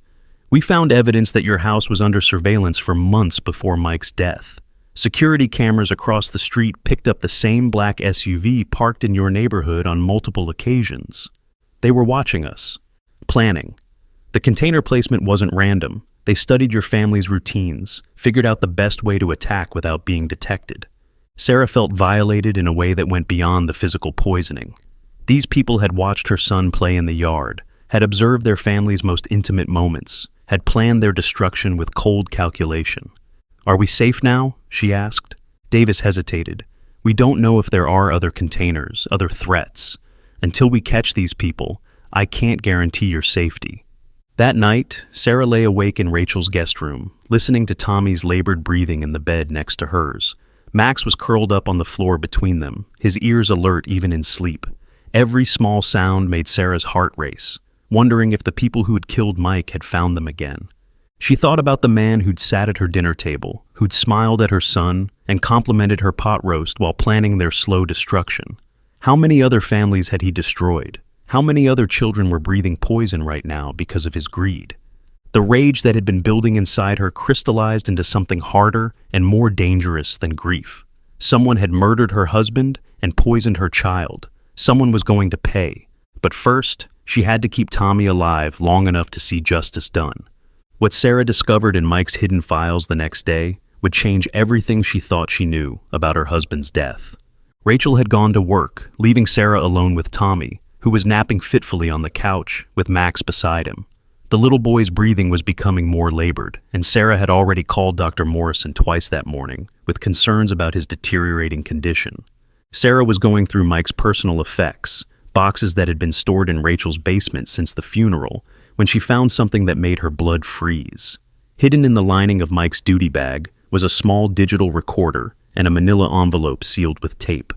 S1: "We found evidence that your house was under surveillance for months before Mike's death. Security cameras across the street picked up the same black SUV parked in your neighborhood on multiple occasions. They were watching us, planning. The container placement wasn't random. They studied your family's routines, figured out the best way to attack without being detected." Sarah felt violated in a way that went beyond the physical poisoning. These people had watched her son play in the yard, had observed their family's most intimate moments, had planned their destruction with cold calculation. "Are we safe now?" she asked. Davis hesitated. "We don't know if there are other containers, other threats. Until we catch these people, I can't guarantee your safety." That night, Sarah lay awake in Rachel's guest room, listening to Tommy's labored breathing in the bed next to hers. Max was curled up on the floor between them, his ears alert even in sleep. Every small sound made Sarah's heart race, wondering if the people who had killed Mike had found them again. She thought about the man who'd sat at her dinner table, who'd smiled at her son and complimented her pot roast while planning their slow destruction. How many other families had he destroyed? How many other children were breathing poison right now because of his greed? The rage that had been building inside her crystallized into something harder and more dangerous than grief. Someone had murdered her husband and poisoned her child. Someone was going to pay. But first, she had to keep Tommy alive long enough to see justice done. What Sarah discovered in Mike's hidden files the next day would change everything she thought she knew about her husband's death. Rachel had gone to work, leaving Sarah alone with Tommy, who was napping fitfully on the couch with Max beside him. The little boy's breathing was becoming more labored, and Sarah had already called Dr. Morrison twice that morning with concerns about his deteriorating condition. Sarah was going through Mike's personal effects, boxes that had been stored in Rachel's basement since the funeral, when she found something that made her blood freeze. Hidden in the lining of Mike's duty bag was a small digital recorder and a manila envelope sealed with tape.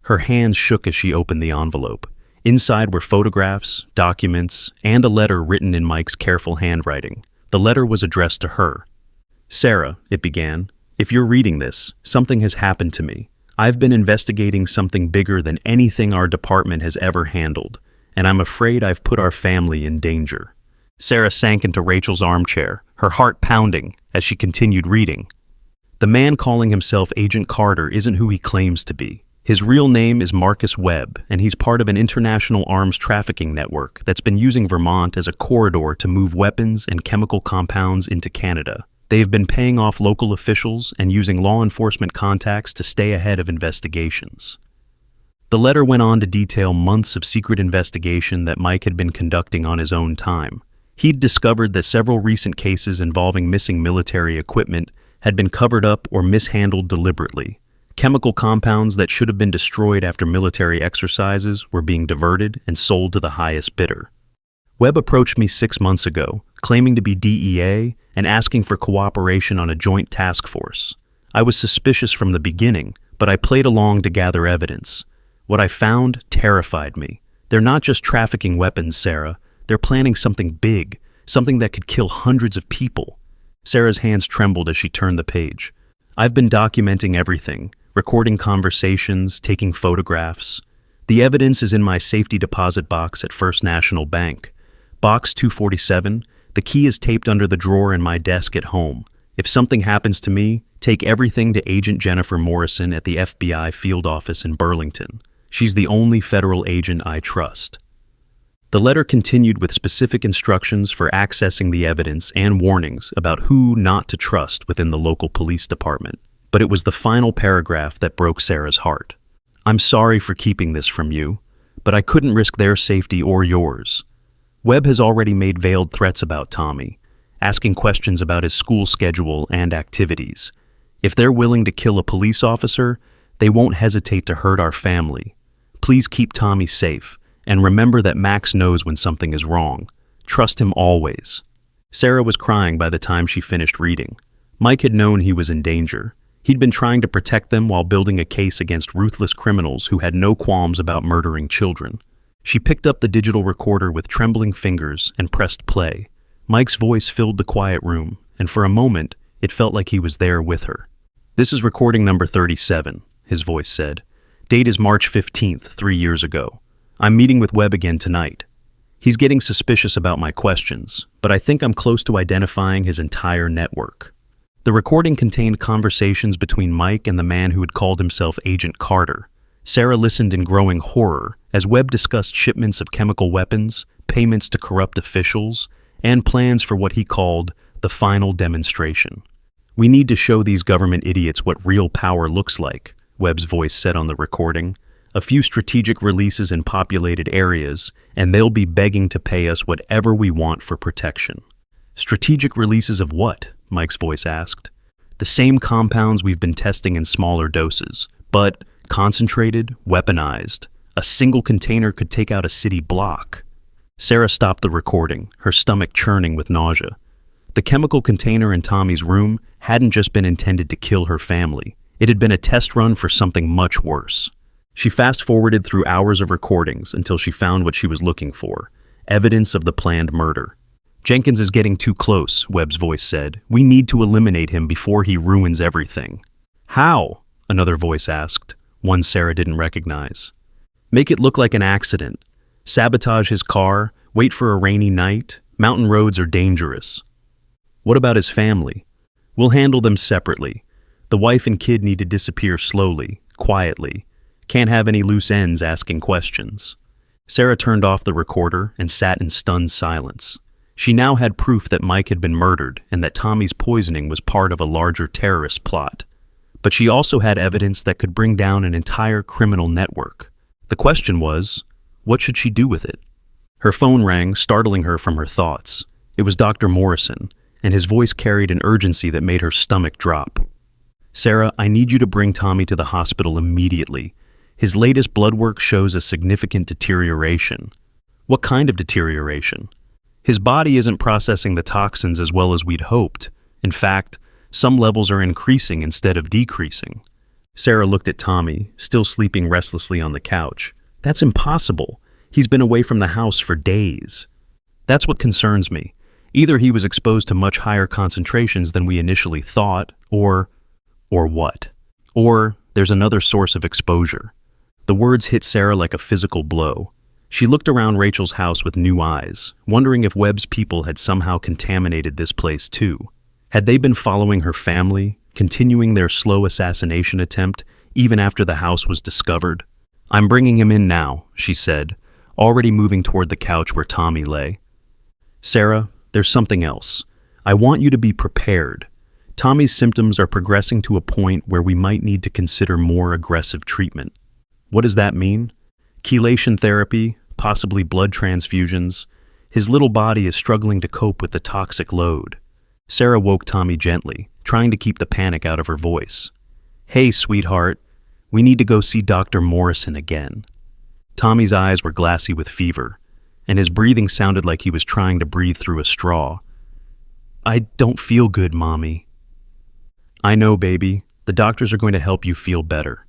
S1: Her hands shook as she opened the envelope. Inside were photographs, documents, and a letter written in Mike's careful handwriting. The letter was addressed to her. "Sarah," it began, "if you're reading this, something has happened to me. I've been investigating something bigger than anything our department has ever handled, and I'm afraid I've put our family in danger." Sarah sank into Rachel's armchair, her heart pounding as she continued reading. "The man calling himself Agent Carter isn't who he claims to be. His real name is Marcus Webb, and he's part of an international arms trafficking network that's been using Vermont as a corridor to move weapons and chemical compounds into Canada. They've been paying off local officials and using law enforcement contacts to stay ahead of investigations." The letter went on to detail months of secret investigation that Mike had been conducting on his own time. He'd discovered that several recent cases involving missing military equipment had been covered up or mishandled deliberately. Chemical compounds that should have been destroyed after military exercises were being diverted and sold to the highest bidder. "Webb approached me 6 months ago, claiming to be DEA and asking for cooperation on a joint task force. I was suspicious from the beginning, but I played along to gather evidence. What I found terrified me. They're not just trafficking weapons, Sarah. They're planning something big, something that could kill hundreds of people." Sarah's hands trembled as she turned the page. "I've been documenting everything, recording conversations, taking photographs. The evidence is in my safety deposit box at First National Bank. Box 247, the key is taped under the drawer in my desk at home. If something happens to me, take everything to Agent Jennifer Morrison at the FBI field office in Burlington. She's the only federal agent I trust." The letter continued with specific instructions for accessing the evidence and warnings about who not to trust within the local police department. But it was the final paragraph that broke Sarah's heart. "I'm sorry for keeping this from you, but I couldn't risk their safety or yours. Webb has already made veiled threats about Tommy, asking questions about his school schedule and activities. If they're willing to kill a police officer, they won't hesitate to hurt our family. Please keep Tommy safe, and remember that Max knows when something is wrong. Trust him always." Sarah was crying by the time she finished reading. Mike had known he was in danger. He'd been trying to protect them while building a case against ruthless criminals who had no qualms about murdering children. She picked up the digital recorder with trembling fingers and pressed play. Mike's voice filled the quiet room, and for a moment, it felt like he was there with her. "This is recording number 37. his voice said. Date is March 15th, 3 years ago. I'm meeting with Webb again tonight. He's getting suspicious about my questions, but I think I'm close to identifying his entire network. The recording contained conversations between Mike and the man who had called himself Agent Carter. Sarah listened in growing horror as Webb discussed shipments of chemical weapons, payments to corrupt officials, and plans for what he called the final demonstration. We need to show these government idiots what real power looks like, Webb's voice said on the recording. A few strategic releases in populated areas, and they'll be begging to pay us whatever we want for protection. Strategic releases of what? Mike's voice asked. The same compounds we've been testing in smaller doses, but concentrated, weaponized. A single container could take out a city block. Sarah stopped the recording, her stomach churning with nausea. The chemical container in Tommy's room hadn't just been intended to kill her family. It had been a test run for something much worse. She fast-forwarded through hours of recordings until she found what she was looking for, evidence of the planned murder. Jenkins is getting too close, Webb's voice said. We need to eliminate him before he ruins everything. How? Another voice asked, one Sarah didn't recognize. Make it look like an accident. Sabotage his car, wait for a rainy night. Mountain roads are dangerous. What about his family? We'll handle them separately. The wife and kid need to disappear slowly, quietly. Can't have any loose ends asking questions. Sarah turned off the recorder and sat in stunned silence. She now had proof that Mike had been murdered and that Tommy's poisoning was part of a larger terrorist plot. But she also had evidence that could bring down an entire criminal network. The question was, what should she do with it? Her phone rang, startling her from her thoughts. It was Dr. Morrison, and his voice carried an urgency that made her stomach drop. Sarah, I need you to bring Tommy to the hospital immediately. His latest blood work shows a significant deterioration. What kind of deterioration? His body isn't processing the toxins as well as we'd hoped. In fact, some levels are increasing instead of decreasing. Sarah looked at Tommy, still sleeping restlessly on the couch. That's impossible. He's been away from the house for days. That's what concerns me. Either he was exposed to much higher concentrations than we initially thought, or what? Or there's another source of exposure. The words hit Sarah like a physical blow. She looked around Rachel's house with new eyes, wondering if Webb's people had somehow contaminated this place too. Had they been following her family, continuing their slow assassination attempt even after the house was discovered? I'm bringing him in now, she said, already moving toward the couch where Tommy lay. Sarah, there's something else. I want you to be prepared. Tommy's symptoms are progressing to a point where we might need to consider more aggressive treatment. What does that mean? Chelation therapy, possibly blood transfusions. His little body is struggling to cope with the toxic load. Sarah woke Tommy gently, trying to keep the panic out of her voice. Hey, sweetheart, we need to go see Dr. Morrison again. Tommy's eyes were glassy with fever, and his breathing sounded like he was trying to breathe through a straw. I don't feel good, Mommy. I know, baby. The doctors are going to help you feel better.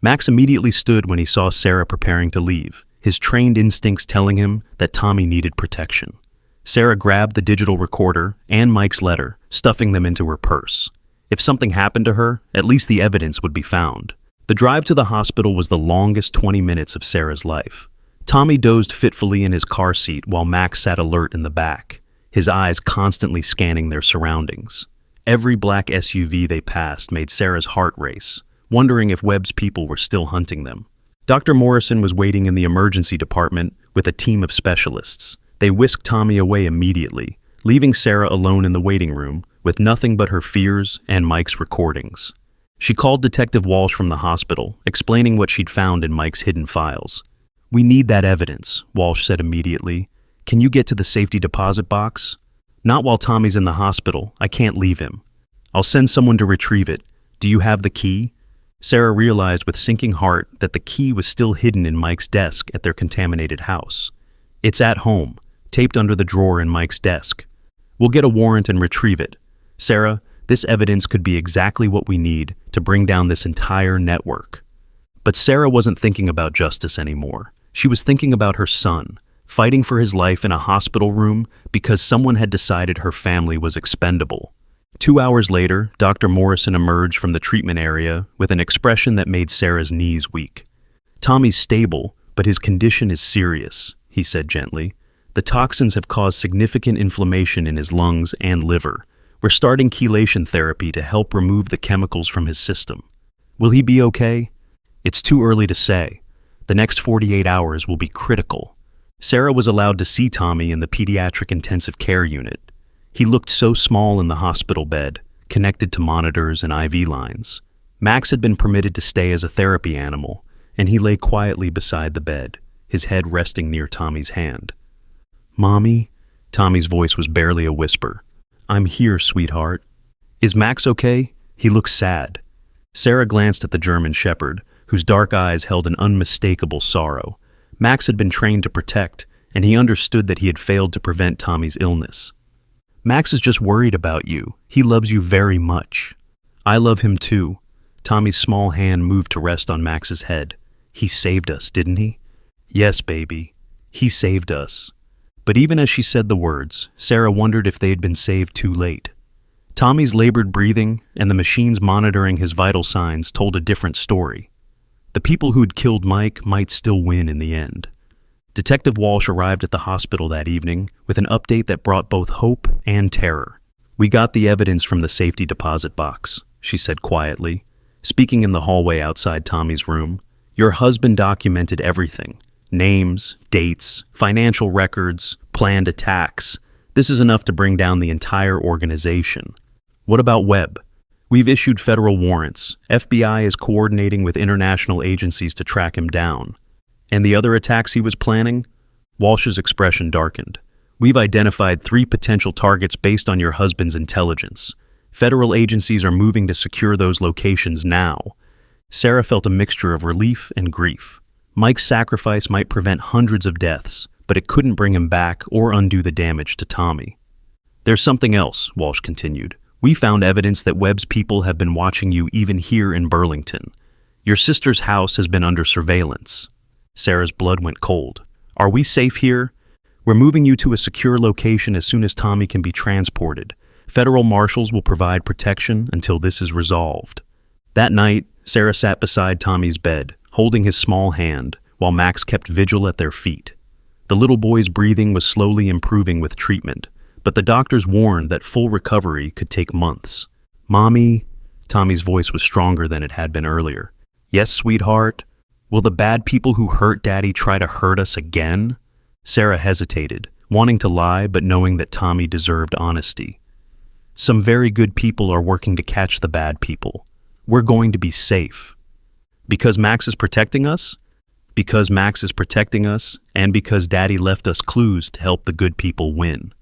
S1: Max immediately stood when he saw Sarah preparing to leave, his trained instincts telling him that Tommy needed protection. Sarah grabbed the digital recorder and Mike's letter, stuffing them into her purse. If something happened to her, at least the evidence would be found. The drive to the hospital was the longest 20 minutes of Sarah's life. Tommy dozed fitfully in his car seat while Max sat alert in the back, his eyes constantly scanning their surroundings. Every black SUV they passed made Sarah's heart race, wondering if Webb's people were still hunting them. Dr. Morrison was waiting in the emergency department with a team of specialists. They whisked Tommy away immediately, leaving Sarah alone in the waiting room with nothing but her fears and Mike's recordings. She called Detective Walsh from the hospital, explaining what she'd found in Mike's hidden files. We need that evidence, Walsh said immediately. Can you get to the safety deposit box? Not while Tommy's in the hospital. I can't leave him. I'll send someone to retrieve it. Do you have the key? Sarah realized with sinking heart that the key was still hidden in Mike's desk at their contaminated house. It's at home, taped under the drawer in Mike's desk. We'll get a warrant and retrieve it. Sarah, this evidence could be exactly what we need to bring down this entire network. But Sarah wasn't thinking about justice anymore. She was thinking about her son, fighting for his life in a hospital room because someone had decided her family was expendable. 2 hours later, Dr. Morrison emerged from the treatment area with an expression that made Sarah's knees weak. "Tommy's stable, but his condition is serious," he said gently. "The toxins have caused significant inflammation in his lungs and liver. We're starting chelation therapy to help remove the chemicals from his system. Will he be okay? It's too early to say. The next 48 hours will be critical." Sarah was allowed to see Tommy in the pediatric intensive care unit. He looked so small in the hospital bed, connected to monitors and IV lines. Max had been permitted to stay as a therapy animal, and he lay quietly beside the bed, his head resting near Tommy's hand. "Mommy?" Tommy's voice was barely a whisper. "I'm here, sweetheart." "Is Max okay?" He looked sad. Sarah glanced at the German shepherd, whose dark eyes held an unmistakable sorrow. Max had been trained to protect, and he understood that he had failed to prevent Tommy's illness. "Max is just worried about you. He loves you very much." "I love him too." Tommy's small hand moved to rest on Max's head. "He saved us, didn't he?" "Yes, baby. He saved us." But even as she said the words, Sarah wondered if they had been saved too late. Tommy's labored breathing and the machines monitoring his vital signs told a different story. The people who'd killed Mike might still win in the end. Detective Walsh arrived at the hospital that evening with an update that brought both hope and terror. "We got the evidence from the safety deposit box," she said quietly, speaking in the hallway outside Tommy's room. "Your husband documented everything. Names, dates, financial records, planned attacks. This is enough to bring down the entire organization." "What about Webb?" "We've issued federal warrants. FBI is coordinating with international agencies to track him down." "And the other attacks he was planning?" Walsh's expression darkened. "We've identified 3 potential targets based on your husband's intelligence. Federal agencies are moving to secure those locations now." Sarah felt a mixture of relief and grief. Mike's sacrifice might prevent hundreds of deaths, but it couldn't bring him back or undo the damage to Tommy. "There's something else," Walsh continued. "We found evidence that Webb's people have been watching you even here in Burlington. Your sister's house has been under surveillance." Sarah's blood went cold. "Are we safe here?" "We're moving you to a secure location as soon as Tommy can be transported. Federal marshals will provide protection until this is resolved." That night, Sarah sat beside Tommy's bed, holding his small hand, while Max kept vigil at their feet. The little boy's breathing was slowly improving with treatment, but the doctors warned that full recovery could take months. "Mommy?" Tommy's voice was stronger than it had been earlier. "Yes, sweetheart?" "Will the bad people who hurt Daddy try to hurt us again?" Sarah hesitated, wanting to lie but knowing that Tommy deserved honesty. "Some very good people are working to catch the bad people. We're going to be safe." "Because Max is protecting us?" "Because Max is protecting us, and because Daddy left us clues to help the good people win."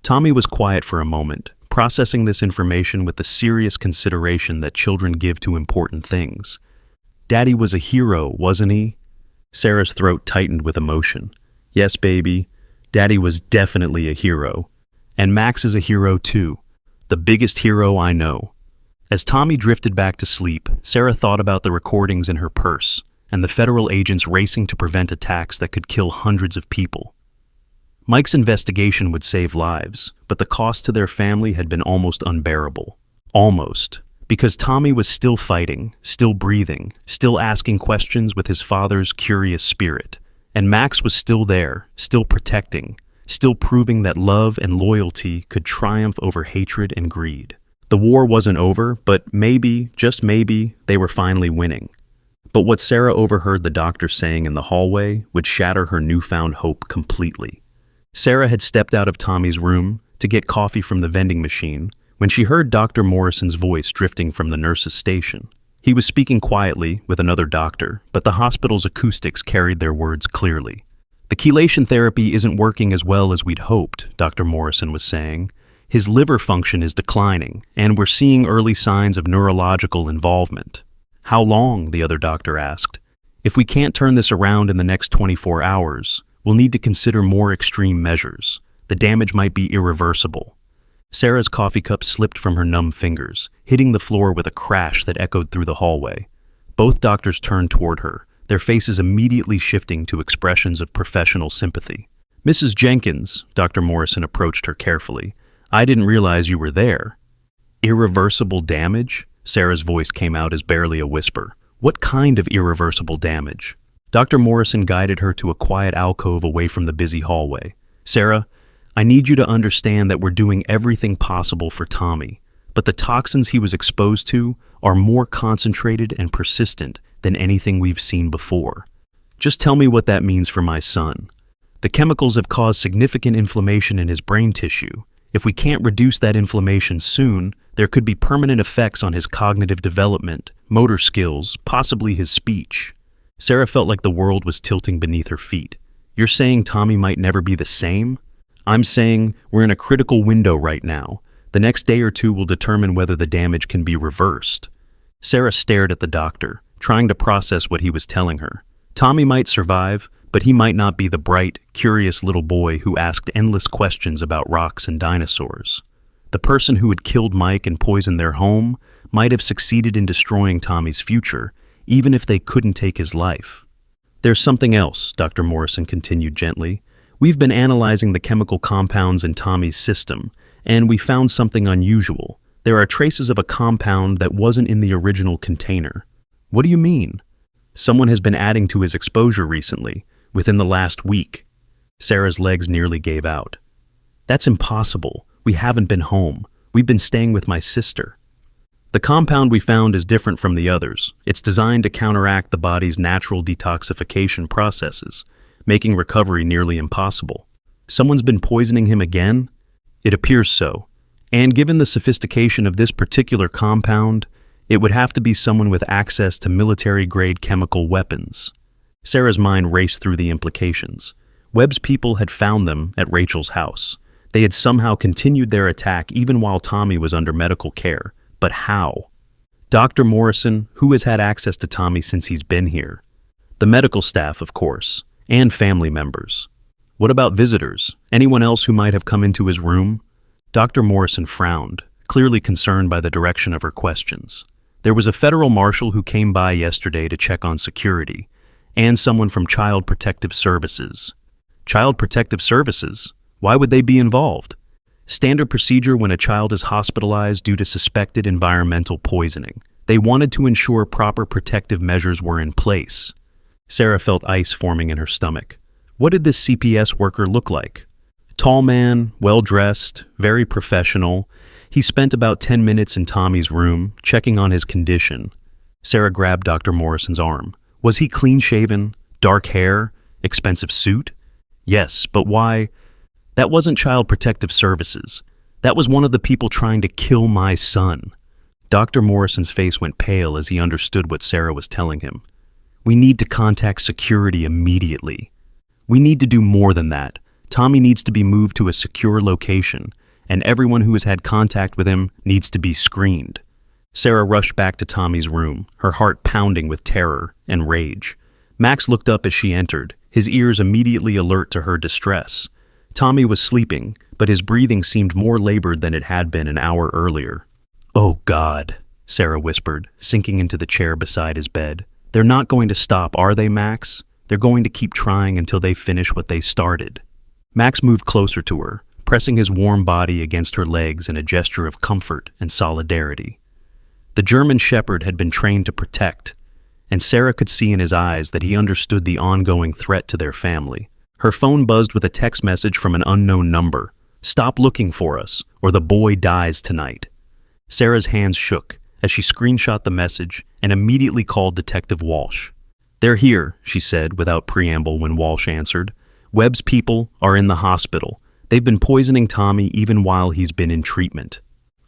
S1: Tommy was quiet for a moment, processing this information with the serious consideration that children give to important things. "Daddy was a hero, wasn't he?" Sarah's throat tightened with emotion. "Yes, baby. Daddy was definitely a hero. And Max is a hero too. The biggest hero I know." As Tommy drifted back to sleep, Sarah thought about the recordings in her purse and the federal agents racing to prevent attacks that could kill hundreds of people. Mike's investigation would save lives, but the cost to their family had been almost unbearable. Almost. Because Tommy was still fighting, still breathing, still asking questions with his father's curious spirit. And Max was still there, still protecting, still proving that love and loyalty could triumph over hatred and greed. The war wasn't over, but maybe, just maybe, they were finally winning. But what Sarah overheard the doctor saying in the hallway would shatter her newfound hope completely. Sarah had stepped out of Tommy's room to get coffee from the vending machine when she heard Dr. Morrison's voice drifting from the nurse's station. He was speaking quietly with another doctor, but the hospital's acoustics carried their words clearly. "The chelation therapy isn't working as well as we'd hoped," Dr. Morrison was saying. "His liver function is declining, and we're seeing early signs of neurological involvement." "How long?" the other doctor asked. "If we can't turn this around in the next 24 hours, we'll need to consider more extreme measures. The damage might be irreversible." Sarah's coffee cup slipped from her numb fingers, hitting the floor with a crash that echoed through the hallway. Both doctors turned toward her, their faces immediately shifting to expressions of professional sympathy. "Mrs. Jenkins," Dr. Morrison approached her carefully, "I didn't realize you were there." Irreversible damage? Sarah's voice came out as barely a whisper. What kind of irreversible damage? Dr. Morrison guided her to a quiet alcove away from the busy hallway. Sarah, I need you to understand that we're doing everything possible for Tommy, but the toxins he was exposed to are more concentrated and persistent than anything we've seen before. Just tell me what that means for my son. The chemicals have caused significant inflammation in his brain tissue. If we can't reduce that inflammation soon, there could be permanent effects on his cognitive development, motor skills, possibly his speech. Sarah felt like the world was tilting beneath her feet. You're saying Tommy might never be the same? I'm saying we're in a critical window right now. The next day or two will determine whether the damage can be reversed. Sarah stared at the doctor, trying to process what he was telling her. Tommy might survive, but he might not be the bright, curious little boy who asked endless questions about rocks and dinosaurs. The person who had killed Mike and poisoned their home might have succeeded in destroying Tommy's future, even if they couldn't take his life. There's something else, Dr. Morrison continued gently. We've been analyzing the chemical compounds in Tommy's system, and we found something unusual. There are traces of a compound that wasn't in the original container. What do you mean? Someone has been adding to his exposure recently, within the last week. Sarah's legs nearly gave out. That's impossible. We haven't been home. We've been staying with my sister. The compound we found is different from the others. It's designed to counteract the body's natural detoxification processes, making recovery nearly impossible. Someone's been poisoning him again? It appears so. And given the sophistication of this particular compound, it would have to be someone with access to military-grade chemical weapons. Sarah's mind raced through the implications. Webb's people had found them at Rachel's house. They had somehow continued their attack even while Tommy was under medical care. But how? Dr. Morrison, who has had access to Tommy since he's been here? The medical staff, of course, and family members. What about visitors? Anyone else who might have come into his room? Dr. Morrison frowned, clearly concerned by the direction of her questions. There was a federal marshal who came by yesterday to check on security, and someone from Child Protective Services. Child Protective Services? Why would they be involved? Standard procedure when a child is hospitalized due to suspected environmental poisoning. They wanted to ensure proper protective measures were in place. Sarah felt ice forming in her stomach. What did this CPS worker look like? Tall man, well-dressed, very professional. He spent about 10 minutes in Tommy's room, checking on his condition. Sarah grabbed Dr. Morrison's arm. Was he clean-shaven, dark hair, expensive suit? Yes, but why? That wasn't Child Protective Services. That was one of the people trying to kill my son. Dr. Morrison's face went pale as he understood what Sarah was telling him. We need to contact security immediately. We need to do more than that. Tommy needs to be moved to a secure location, and everyone who has had contact with him needs to be screened. Sarah rushed back to Tommy's room, her heart pounding with terror and rage. Max looked up as she entered, his ears immediately alert to her distress. Tommy was sleeping, but his breathing seemed more labored than it had been an hour earlier. "Oh, God," Sarah whispered, sinking into the chair beside his bed. "They're not going to stop, are they, Max? They're going to keep trying until they finish what they started." Max moved closer to her, pressing his warm body against her legs in a gesture of comfort and solidarity. The German Shepherd had been trained to protect, and Sarah could see in his eyes that he understood the ongoing threat to their family. Her phone buzzed with a text message from an unknown number. "Stop looking for us, or the boy dies tonight." Sarah's hands shook as she screenshot the message and immediately called Detective Walsh. "They're here," she said without preamble when Walsh answered. "Webb's people are in the hospital. They've been poisoning Tommy even while he's been in treatment."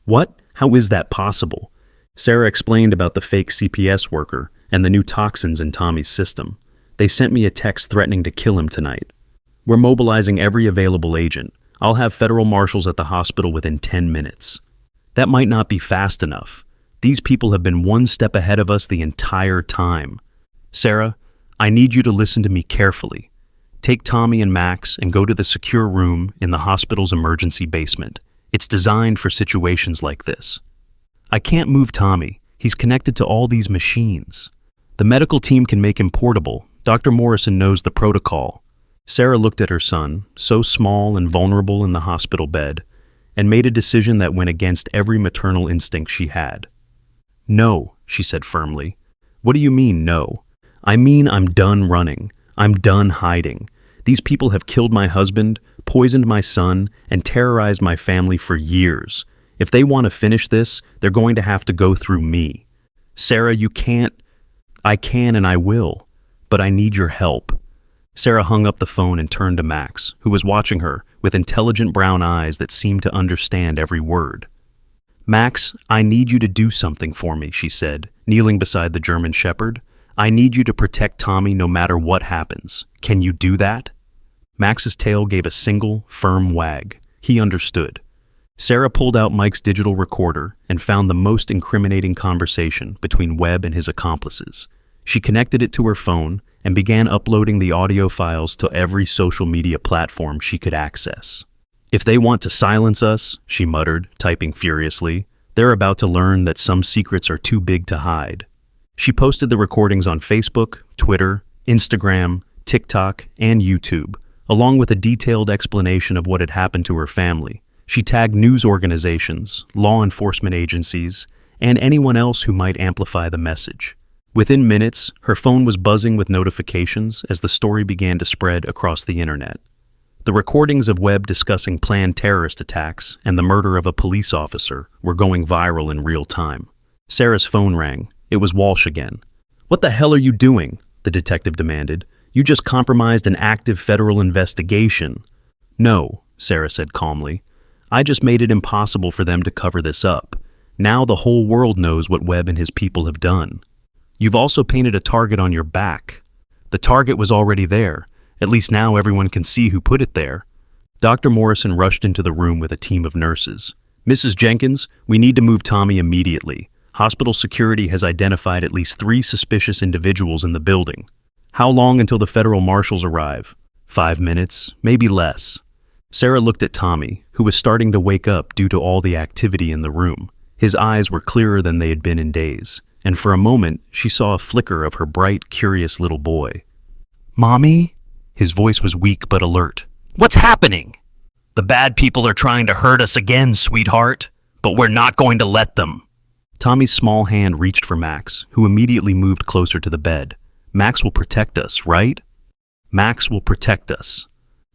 S1: "What? How is that possible?" Sarah explained about the fake CPS worker and the new toxins in Tommy's system. "They sent me a text threatening to kill him tonight. We're mobilizing every available agent. I'll have federal marshals at the hospital within 10 minutes. That might not be fast enough. These people have been one step ahead of us the entire time. Sarah, I need you to listen to me carefully. Take Tommy and Max and go to the secure room in the hospital's emergency basement. It's designed for situations like this." "I can't move Tommy. He's connected to all these machines." "The medical team can make him portable. Dr. Morrison knows the protocol." Sarah looked at her son, so small and vulnerable in the hospital bed, and made a decision that went against every maternal instinct she had. "No," she said firmly. "What do you mean, no? I mean I'm done running. I'm done hiding. These people have killed my husband, poisoned my son, and terrorized my family for years. If they want to finish this, they're going to have to go through me. Sarah, you can't." "I can and I will, but I need your help." Sarah hung up the phone and turned to Max, who was watching her with intelligent brown eyes that seemed to understand every word. "Max, I need you to do something for me," she said, kneeling beside the German Shepherd. "I need you to protect Tommy no matter what happens. Can you do that?" Max's tail gave a single, firm wag. He understood. Sarah pulled out Mike's digital recorder and found the most incriminating conversation between Webb and his accomplices. She connected it to her phone and began uploading the audio files to every social media platform she could access. "If they want to silence us," she muttered, typing furiously, "they're about to learn that some secrets are too big to hide." She posted the recordings on Facebook, Twitter, Instagram, TikTok, and YouTube, along with a detailed explanation of what had happened to her family. She tagged news organizations, law enforcement agencies, and anyone else who might amplify the message. Within minutes, her phone was buzzing with notifications as the story began to spread across the internet. The recordings of Webb discussing planned terrorist attacks and the murder of a police officer were going viral in real time. Sarah's phone rang. It was Walsh again. "What the hell are you doing?" the detective demanded. "You just compromised an active federal investigation." "No," Sarah said calmly. "I just made it impossible for them to cover this up. Now the whole world knows what Webb and his people have done. You've also painted a target on your back. The target was already there. At least now everyone can see who put it there." Dr. Morrison rushed into the room with a team of nurses. "Mrs. Jenkins, we need to move Tommy immediately. Hospital security has identified at least 3 suspicious individuals in the building. How long until the federal marshals arrive?" 5 minutes, maybe less." Sarah looked at Tommy, who was starting to wake up due to all the activity in the room. His eyes were clearer than they had been in days, and for a moment she saw a flicker of her bright, curious little boy. "Mommy?" His voice was weak but alert. "What's happening?" "The bad people are trying to hurt us again, sweetheart, but we're not going to let them." Tommy's small hand reached for Max, who immediately moved closer to the bed. "Max will protect us, right?" "Max will protect us."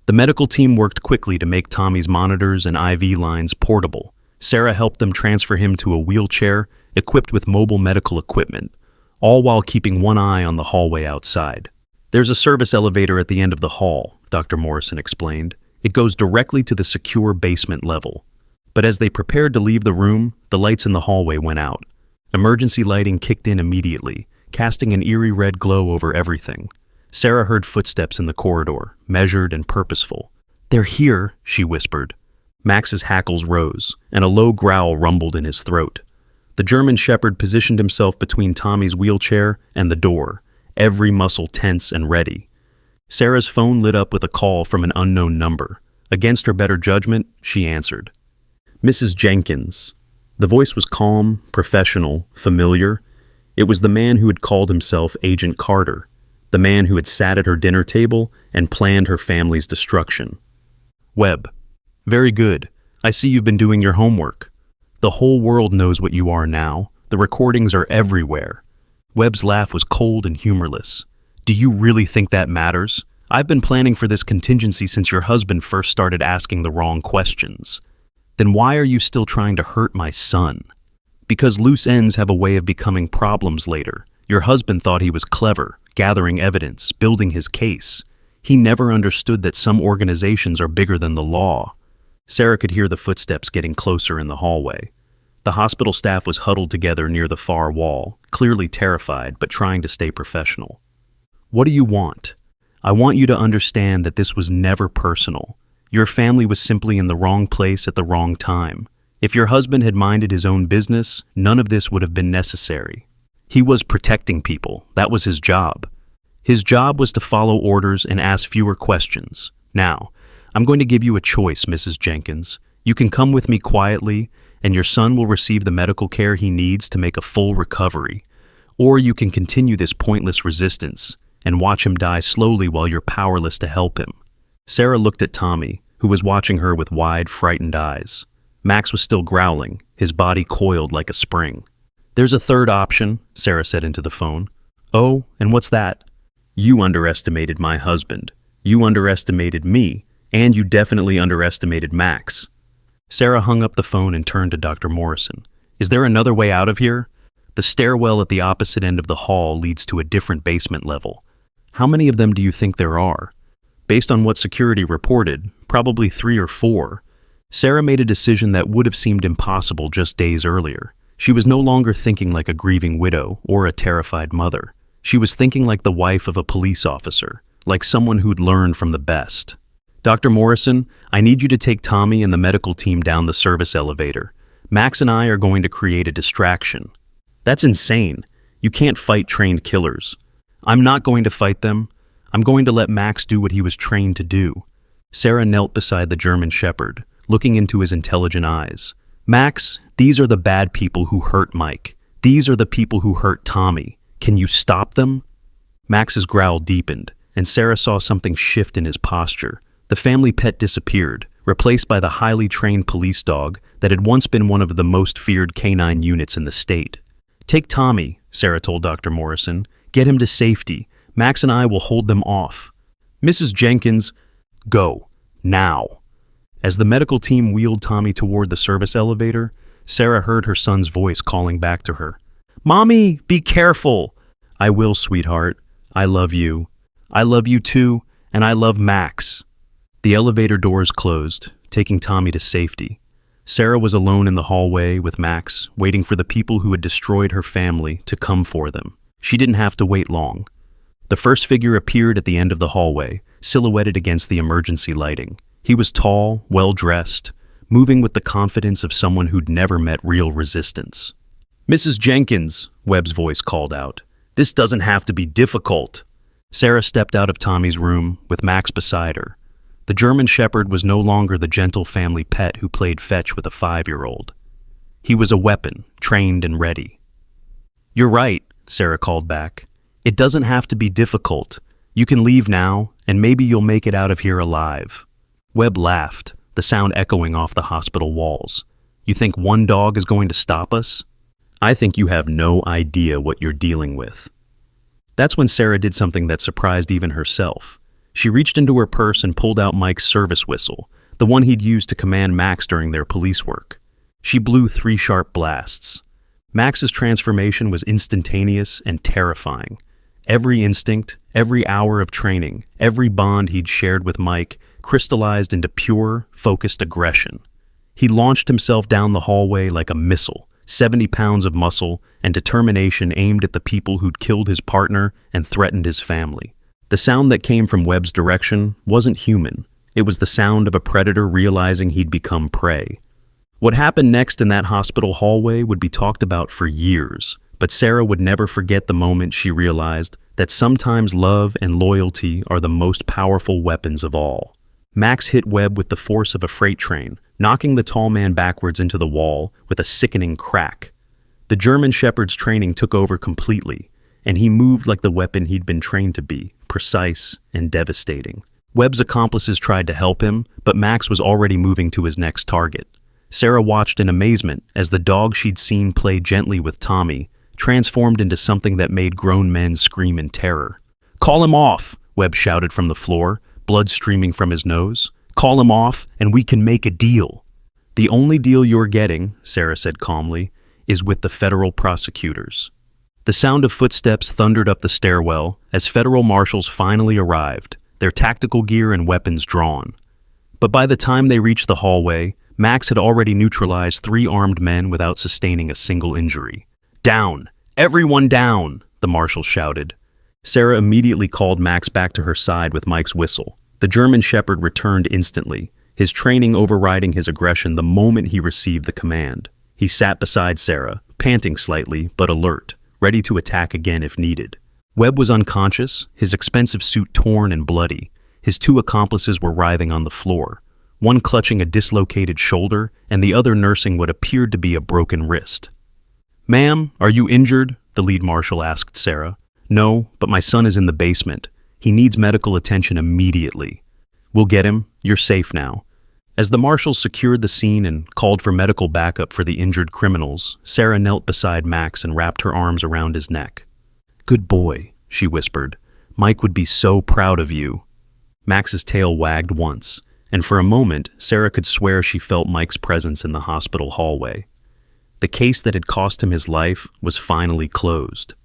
S1: The medical team worked quickly to make Tommy's monitors and IV lines portable. Sarah helped them transfer him to a wheelchair equipped with mobile medical equipment, all while keeping one eye on the hallway outside. "There's a service elevator at the end of the hall," Dr. Morrison explained. "It goes directly to the secure basement level." But as they prepared to leave the room, the lights in the hallway went out. Emergency lighting kicked in immediately, casting an eerie red glow over everything. Sarah heard footsteps in the corridor, measured and purposeful. "They're here," she whispered. Max's hackles rose, and a low growl rumbled in his throat. The German Shepherd positioned himself between Tommy's wheelchair and the door, every muscle tense and ready. Sarah's phone lit up with a call from an unknown number. Against her better judgment, she answered. "Mrs. Jenkins." The voice was calm, professional, familiar. It was the man who had called himself Agent Carter, the man who had sat at her dinner table and planned her family's destruction. "Webb." "Very good. I see you've been doing your homework. The whole world knows what you are now. The recordings are everywhere." Webb's laugh was cold and humorless. "Do you really think that matters? I've been planning for this contingency since your husband first started asking the wrong questions. Then why are you still trying to hurt my son?" "Because loose ends have a way of becoming problems later. Your husband thought he was clever, gathering evidence, building his case. He never understood that some organizations are bigger than the law." Sarah could hear the footsteps getting closer in the hallway. The hospital staff was huddled together near the far wall, clearly terrified but trying to stay professional. "What do you want?" "I want you to understand that this was never personal. Your family was simply in the wrong place at the wrong time. If your husband had minded his own business, none of this would have been necessary. He was protecting people. That was his job. His job was to follow orders and ask fewer questions. Now, I'm going to give you a choice, Mrs. Jenkins. You can come with me quietly, and your son will receive the medical care he needs to make a full recovery. Or you can continue this pointless resistance and watch him die slowly while you're powerless to help him." Sarah looked at Tommy, who was watching her with wide, frightened eyes. Max was still growling, his body coiled like a spring. "There's a third option," Sarah said into the phone. "Oh, and what's that?" "You underestimated my husband. You underestimated me, and you definitely underestimated Max." Sarah hung up the phone and turned to Dr. Morrison. "Is there another way out of here?" "The stairwell at the opposite end of the hall leads to a different basement level." "How many of them do you think there are?" "Based on what security reported, probably 3 or 4. Sarah made a decision that would have seemed impossible just days earlier. She was no longer thinking like a grieving widow or a terrified mother. She was thinking like the wife of a police officer, like someone who'd learned from the best. "Dr. Morrison, I need you to take Tommy and the medical team down the service elevator. Max and I are going to create a distraction." "That's insane. You can't fight trained killers." "I'm not going to fight them. I'm going to let Max do what he was trained to do." Sarah knelt beside the German Shepherd, looking into his intelligent eyes. "Max, these are the bad people who hurt Mike. These are the people who hurt Tommy. Can you stop them?" Max's growl deepened, and Sarah saw something shift in his posture. The family pet disappeared, replaced by the highly trained police dog that had once been one of the most feared canine units in the state. "Take Tommy," Sarah told Dr. Morrison. "Get him to safety. Max and I will hold them off." "Mrs. Jenkins, go. Now." As the medical team wheeled Tommy toward the service elevator, Sarah heard her son's voice calling back to her. "Mommy, be careful." "I will, sweetheart. I love you. I love you too, and I love Max." The elevator doors closed, taking Tommy to safety. Sarah was alone in the hallway with Max, waiting for the people who had destroyed her family to come for them. She didn't have to wait long. The first figure appeared at the end of the hallway, silhouetted against the emergency lighting. He was tall, well-dressed, moving with the confidence of someone who'd never met real resistance. "Mrs. Jenkins," Webb's voice called out, "this doesn't have to be difficult." Sarah stepped out of Tommy's room, with Max beside her. The German Shepherd was no longer the gentle family pet who played fetch with a 5-year-old. He was a weapon, trained and ready. "You're right," Sarah called back. "It doesn't have to be difficult. You can leave now, and maybe you'll make it out of here alive." Webb laughed, the sound echoing off the hospital walls. "You think one dog is going to stop us? I think you have no idea what you're dealing with." That's when Sarah did something that surprised even herself. She reached into her purse and pulled out Mike's service whistle, the one he'd used to command Max during their police work. She blew 3 sharp blasts. Max's transformation was instantaneous and terrifying. Every instinct, every hour of training, every bond he'd shared with Mike crystallized into pure, focused aggression. He launched himself down the hallway like a missile, 70 pounds of muscle and determination aimed at the people who'd killed his partner and threatened his family. The sound that came from Webb's direction wasn't human. It was the sound of a predator realizing he'd become prey. What happened next in that hospital hallway would be talked about for years, but Sarah would never forget the moment she realized that sometimes love and loyalty are the most powerful weapons of all. Max hit Webb with the force of a freight train, knocking the tall man backwards into the wall with a sickening crack. The German Shepherd's training took over completely, and he moved like the weapon he'd been trained to be, precise and devastating. Webb's accomplices tried to help him, but Max was already moving to his next target. Sarah watched in amazement as the dog she'd seen play gently with Tommy transformed into something that made grown men scream in terror. "Call him off," Webb shouted from the floor, blood streaming from his nose. "Call him off, and we can make a deal." "The only deal you're getting," Sarah said calmly, "is with the federal prosecutors." The sound of footsteps thundered up the stairwell as federal marshals finally arrived, their tactical gear and weapons drawn. But by the time they reached the hallway, Max had already neutralized 3 armed men without sustaining a single injury. "Down! Everyone down!" the marshal shouted. Sarah immediately called Max back to her side with Mike's whistle. The German Shepherd returned instantly, his training overriding his aggression the moment he received the command. He sat beside Sarah, panting slightly but alert, ready to attack again if needed. Webb was unconscious, his expensive suit torn and bloody. His 2 accomplices were writhing on the floor, one clutching a dislocated shoulder and the other nursing what appeared to be a broken wrist. "Ma'am, are you injured?" the lead marshal asked Sarah. "No, but my son is in the basement. He needs medical attention immediately." "We'll get him. You're safe now." As the marshals secured the scene and called for medical backup for the injured criminals, Sarah knelt beside Max and wrapped her arms around his neck. "Good boy," she whispered. "Mike would be so proud of you." Max's tail wagged once, and for a moment, Sarah could swear she felt Mike's presence in the hospital hallway. The case that had cost him his life was finally closed.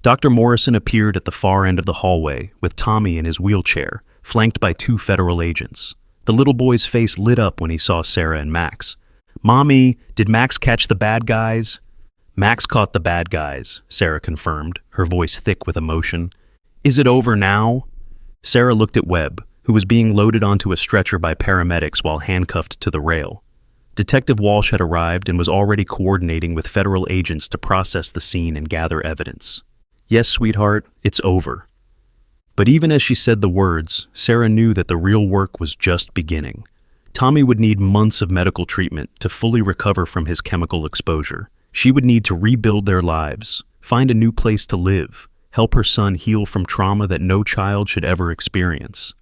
S1: Dr. Morrison appeared at the far end of the hallway with Tommy in his wheelchair, flanked by 2 federal agents. The little boy's face lit up when he saw Sarah and Max. "Mommy, did Max catch the bad guys?" "Max caught the bad guys," Sarah confirmed, her voice thick with emotion. "Is it over now?" Sarah looked at Webb, who was being loaded onto a stretcher by paramedics while handcuffed to the rail. Detective Walsh had arrived and was already coordinating with federal agents to process the scene and gather evidence. "Yes, sweetheart, it's over." But even as she said the words, Sarah knew that the real work was just beginning. Tommy would need months of medical treatment to fully recover from his chemical exposure. She would need to rebuild their lives, find a new place to live, help her son heal from trauma that no child should ever experience.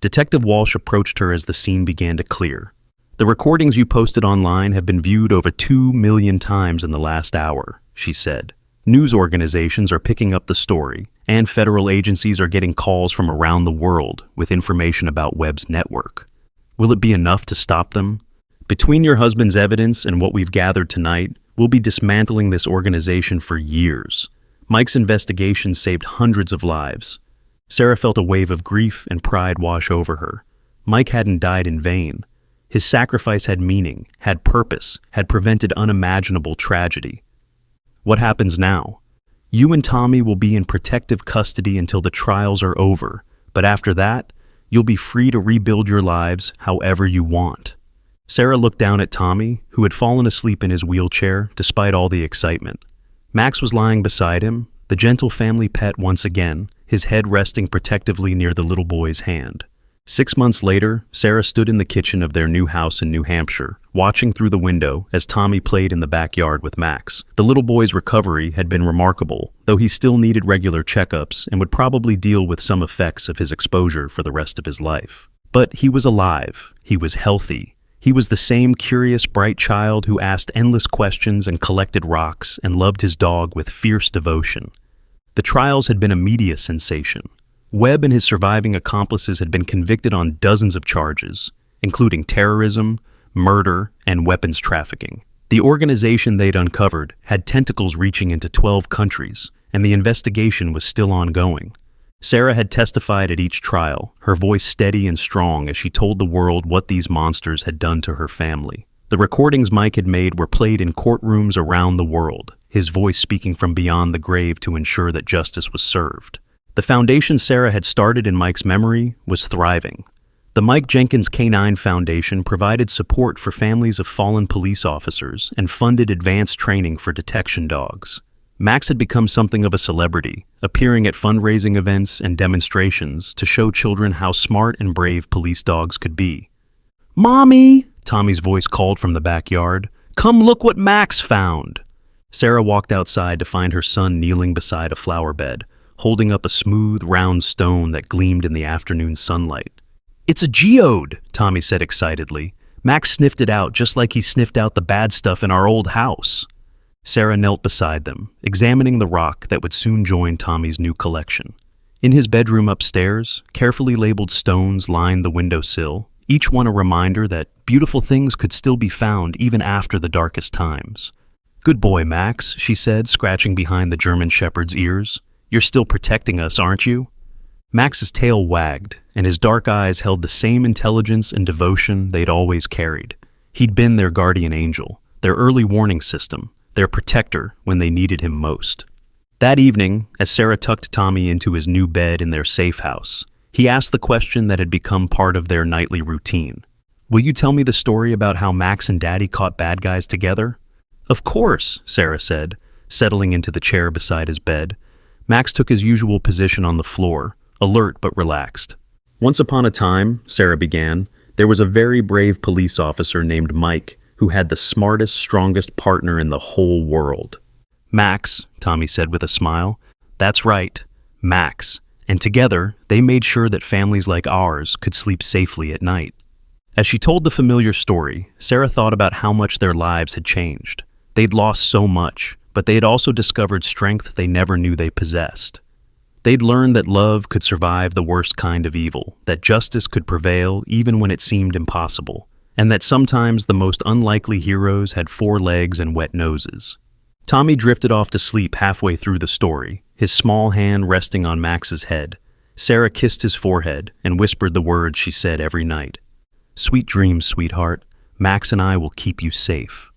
S1: Detective Walsh approached her as the scene began to clear. "The recordings you posted online have been viewed over 2 million times in the last hour," she said. "News organizations are picking up the story, and federal agencies are getting calls from around the world with information about Webb's network. Will it be enough to stop them? Between your husband's evidence and what we've gathered tonight, we'll be dismantling this organization for years. Mike's investigation saved hundreds of lives." Sarah felt a wave of grief and pride wash over her. Mike hadn't died in vain. His sacrifice had meaning, had purpose, had prevented unimaginable tragedy. "What happens now? You and Tommy will be in protective custody until the trials are over, but after that, you'll be free to rebuild your lives however you want." Sarah looked down at Tommy, who had fallen asleep in his wheelchair despite all the excitement. Max was lying beside him, the gentle family pet once again, his head resting protectively near the little boy's hand. 6 months later, Sarah stood in the kitchen of their new house in New Hampshire, watching through the window as Tommy played in the backyard with Max. The little boy's recovery had been remarkable, though he still needed regular checkups and would probably deal with some effects of his exposure for the rest of his life. But he was alive, he was healthy. He was the same curious, bright child who asked endless questions and collected rocks and loved his dog with fierce devotion. The trials had been a media sensation. Webb and his surviving accomplices had been convicted on dozens of charges, including terrorism, murder, and weapons trafficking. The organization they'd uncovered had tentacles reaching into 12 countries, and the investigation was still ongoing. Sarah had testified at each trial, her voice steady and strong as she told the world what these monsters had done to her family. The recordings Mike had made were played in courtrooms around the world, his voice speaking from beyond the grave to ensure that justice was served. The foundation Sarah had started in Mike's memory was thriving. The Mike Jenkins K-9 Foundation provided support for families of fallen police officers and funded advanced training for detection dogs. Max had become something of a celebrity, appearing at fundraising events and demonstrations to show children how smart and brave police dogs could be. "Mommy!" Tommy's voice called from the backyard. "Come look what Max found!" Sarah walked outside to find her son kneeling beside a flower bed, holding up a smooth, round stone that gleamed in the afternoon sunlight. "It's a geode," Tommy said excitedly. "Max sniffed it out just like he sniffed out the bad stuff in our old house." Sarah knelt beside them, examining the rock that would soon join Tommy's new collection. In his bedroom upstairs, carefully labeled stones lined the windowsill, each one a reminder that beautiful things could still be found even after the darkest times. "Good boy, Max," she said, scratching behind the German shepherd's ears. "You're still protecting us, aren't you?" Max's tail wagged, and his dark eyes held the same intelligence and devotion they'd always carried. He'd been their guardian angel, their early warning system, their protector when they needed him most. That evening, as Sarah tucked Tommy into his new bed in their safe house, he asked the question that had become part of their nightly routine. "Will you tell me the story about how Max and Daddy caught bad guys together?" "Of course," Sarah said, settling into the chair beside his bed. Max took his usual position on the floor, alert but relaxed. "Once upon a time," Sarah began, "there was a very brave police officer named Mike who had the smartest, strongest partner in the whole world." "Max," Tommy said with a smile. "That's right, Max. And together, they made sure that families like ours could sleep safely at night." As she told the familiar story, Sarah thought about how much their lives had changed. They'd lost so much, but they had also discovered strength they never knew they possessed. They'd learned that love could survive the worst kind of evil, that justice could prevail even when it seemed impossible, and that sometimes the most unlikely heroes had four legs and wet noses. Tommy drifted off to sleep halfway through the story, his small hand resting on Max's head. Sarah kissed his forehead and whispered the words she said every night. "Sweet dreams, sweetheart. Max and I will keep you safe."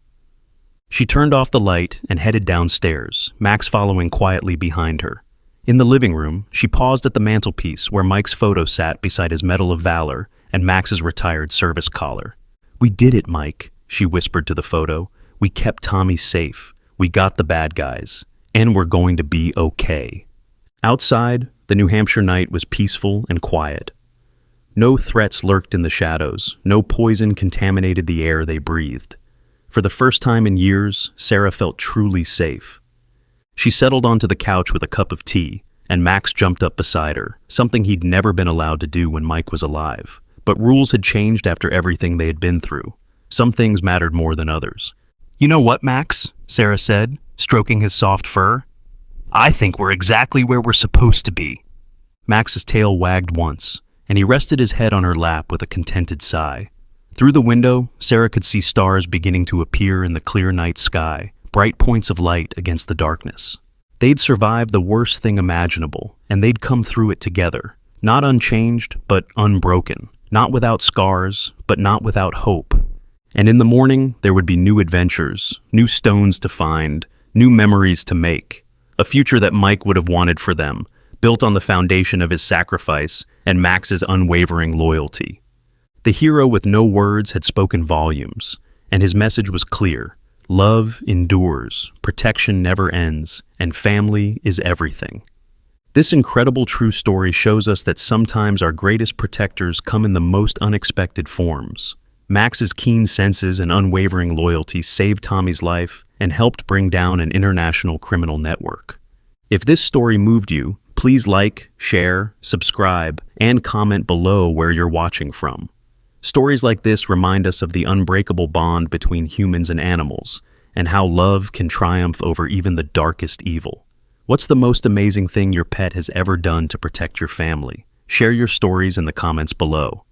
S1: She turned off the light and headed downstairs, Max following quietly behind her. In the living room, she paused at the mantelpiece where Mike's photo sat beside his Medal of Valor and Max's retired service collar. "We did it, Mike," she whispered to the photo. "We kept Tommy safe. We got the bad guys. And we're going to be okay." Outside, the New Hampshire night was peaceful and quiet. No threats lurked in the shadows. No poison contaminated the air they breathed. For the first time in years, Sarah felt truly safe. She settled onto the couch with a cup of tea, and Max jumped up beside her, something he'd never been allowed to do when Mike was alive. But rules had changed after everything they had been through. Some things mattered more than others. "You know what, Max?" Sarah said, stroking his soft fur. "I think we're exactly where we're supposed to be." Max's tail wagged once, and he rested his head on her lap with a contented sigh. Through the window, Sarah could see stars beginning to appear in the clear night sky, bright points of light against the darkness. They'd survived the worst thing imaginable, and they'd come through it together, not unchanged, but unbroken, not without scars, but not without hope. And in the morning, there would be new adventures, new stones to find, new memories to make, a future that Mike would have wanted for them, built on the foundation of his sacrifice and Max's unwavering loyalty. The hero with no words had spoken volumes, and his message was clear. Love endures, protection never ends, and family is everything. This incredible true story shows us that sometimes our greatest protectors come in the most unexpected forms. Max's keen senses and unwavering loyalty saved Tommy's life and helped bring down an international criminal network. If this story moved you, please like, share, subscribe, and comment below where you're watching from. Stories like this remind us of the unbreakable bond between humans and animals, and how love can triumph over even the darkest evil. What's the most amazing thing your pet has ever done to protect your family? Share your stories in the comments below.